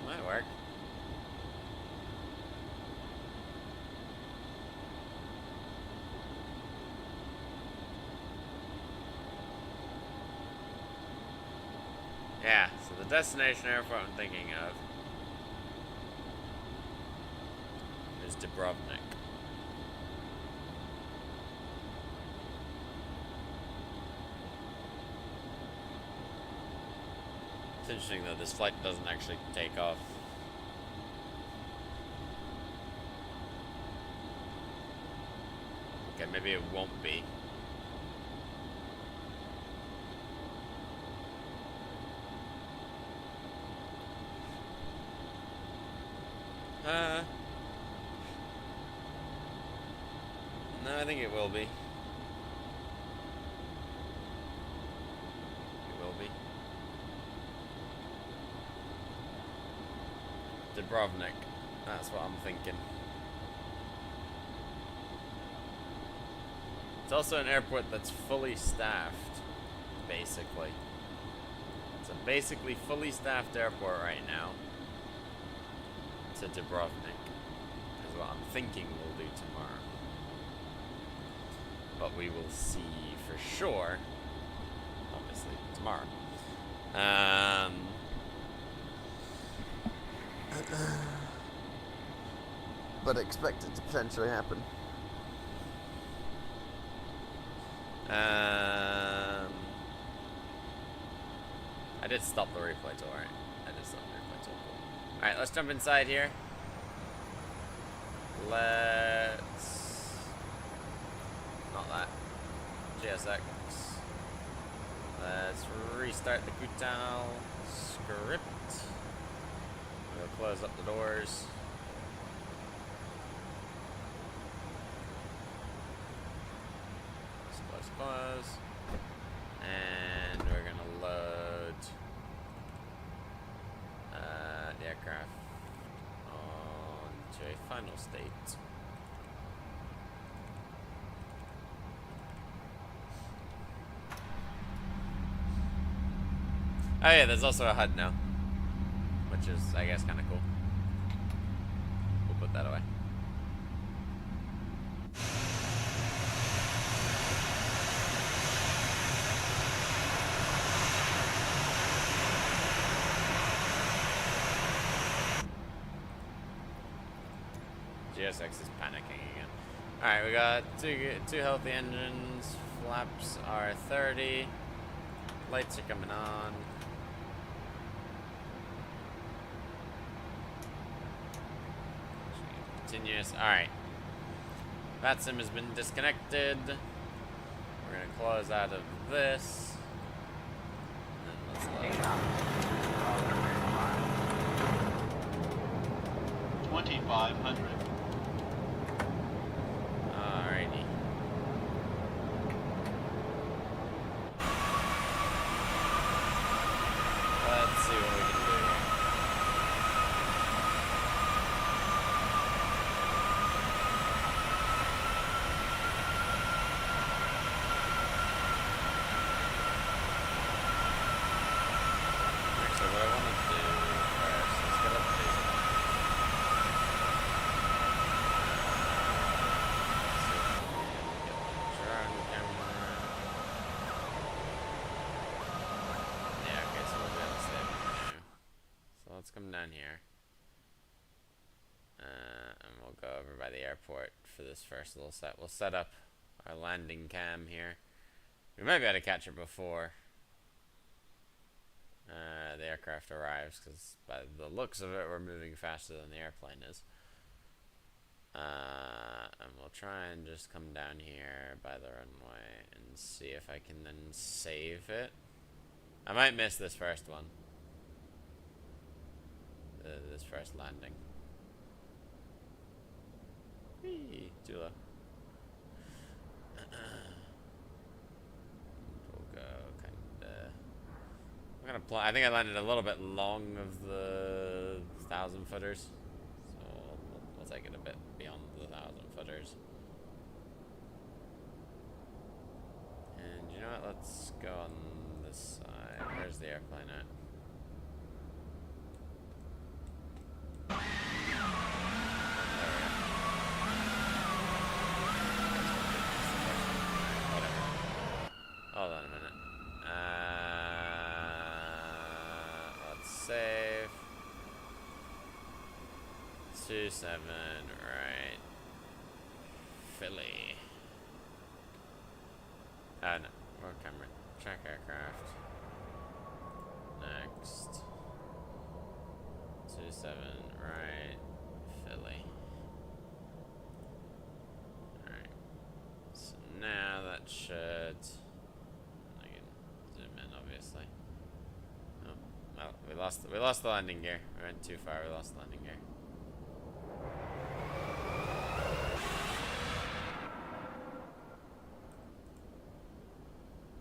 It might work. Yeah, so the destination airport I'm thinking of is Dubrovnik. It's interesting though, this flight doesn't actually take off maybe it won't be. No, I think it will be. It will be. Dubrovnik. That's what I'm thinking. It's also an airport that's fully staffed, basically. It's a basically fully staffed airport right now. To Dubrovnik is what I'm thinking we'll do tomorrow. But we will see for sure, obviously, tomorrow. But expect it to potentially happen. I did stop the replay tool, right? I did stop the replay tool. Alright, let's jump inside here. Let's... Not that. GSX. Let's restart the Kutal script. We'll close up the doors. Close. And we're gonna load the aircraft onto a final state. Oh yeah, there's also a HUD now, which is, I guess, kind of cool. We'll put that away. GSX is panicking again. Alright, we got two healthy engines. Flaps are 30. Lights are coming on. Continuous. Alright. VATSIM has been disconnected. We're going to close out of this. And let's load. 2,500. Alrighty. Let's see what we can do here. Actually, what I want to do first is get up to let's come down here. And we'll go over by the airport for this first little set. We'll set up our landing cam here. We might be able to catch it before the aircraft arrives, because by the looks of it, we're moving faster than the airplane is. And we'll try and just come down here by the runway and see if I can then save it. I might miss this first one. This first landing. Whee! Too low. We'll go kinda... I'm gonna I think I landed a little bit long of the 1,000 footers. So we'll take it a bit beyond the 1,000 footers. And you know what? Let's go on this side. Where's the airplane at? Hold on a minute. Let's save. 27, right. Philly. No. More camera. Track aircraft. Next. 27, right. Philly. Alright. Now that should... I can zoom in, obviously. Oh, well, we lost the landing gear. We went too far, we lost the landing gear.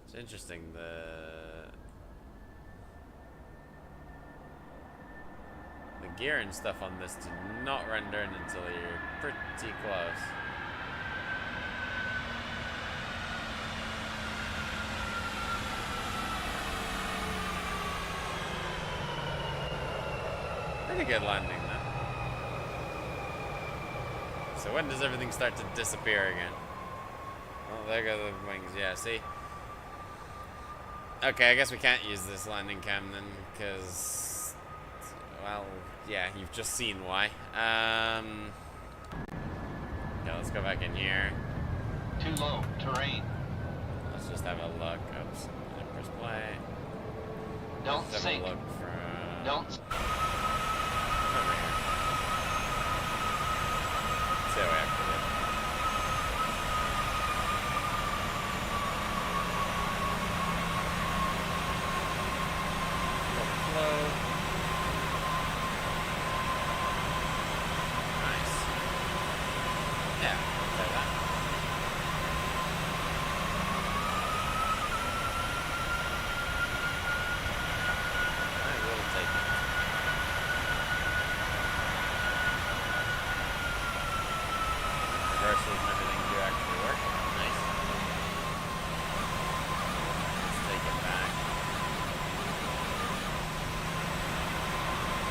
It's interesting, the gear and stuff on this do not render in until you're pretty close. Pretty good landing, though. So when does everything start to disappear again? Oh, there go the wings. Yeah, see? Okay, I guess we can't use this landing cam then, because... Well, yeah, you've just seen why. Yeah, let's go back in here. Too low. Terrain. Let's just have a look. Oops. Press play. Don't Let's sink. have a look from... Don't. Over here. See how we actually did. Flow. Nice. Yeah, I'll try that. I will take it. Reversals and everything do actually work. Nice. Let's take it back.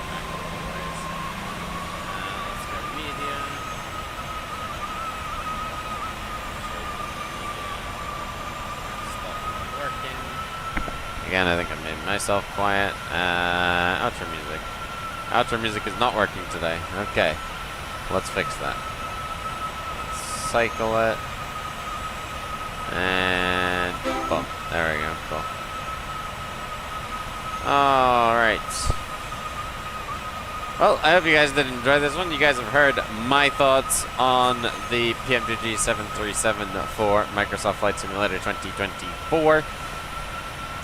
Back a little ways. Let's go medium. Stuff is working. Again, I think I made myself quiet. Outro music. Outro music is not working today. Okay. Let's fix that. Cycle it. And boom. There we go. Cool. Alright. Well, I hope you guys did enjoy this one. You guys have heard my thoughts on the PMDG 737 for Microsoft Flight Simulator 2024.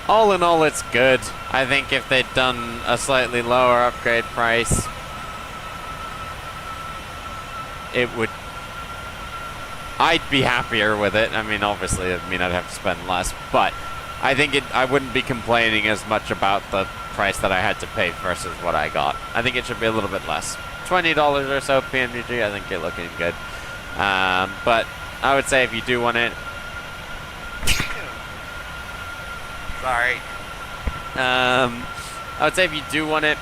All in all, it's good. I think if they'd done a slightly lower upgrade price, it would... I'd be happier with it. I mean, obviously, I'd have to spend less, but I think I wouldn't be complaining as much about the price that I had to pay versus what I got. I think it should be a little bit less. $20 or so PMDG, I think it's looking good. But I would say if you do want it... Sorry. I would say if you do want it,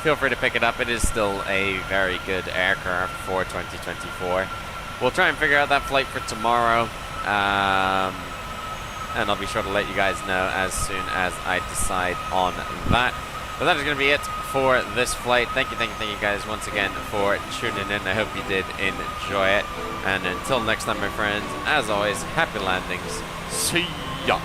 feel free to pick it up. It is still a very good aircraft for 2024. We'll try and figure out that flight for tomorrow, and I'll be sure to let you guys know as soon as I decide on that. But that is going to be it for this flight. Thank you guys once again for tuning in. I hope you did enjoy it. And until next time, my friends, as always, happy landings. See ya!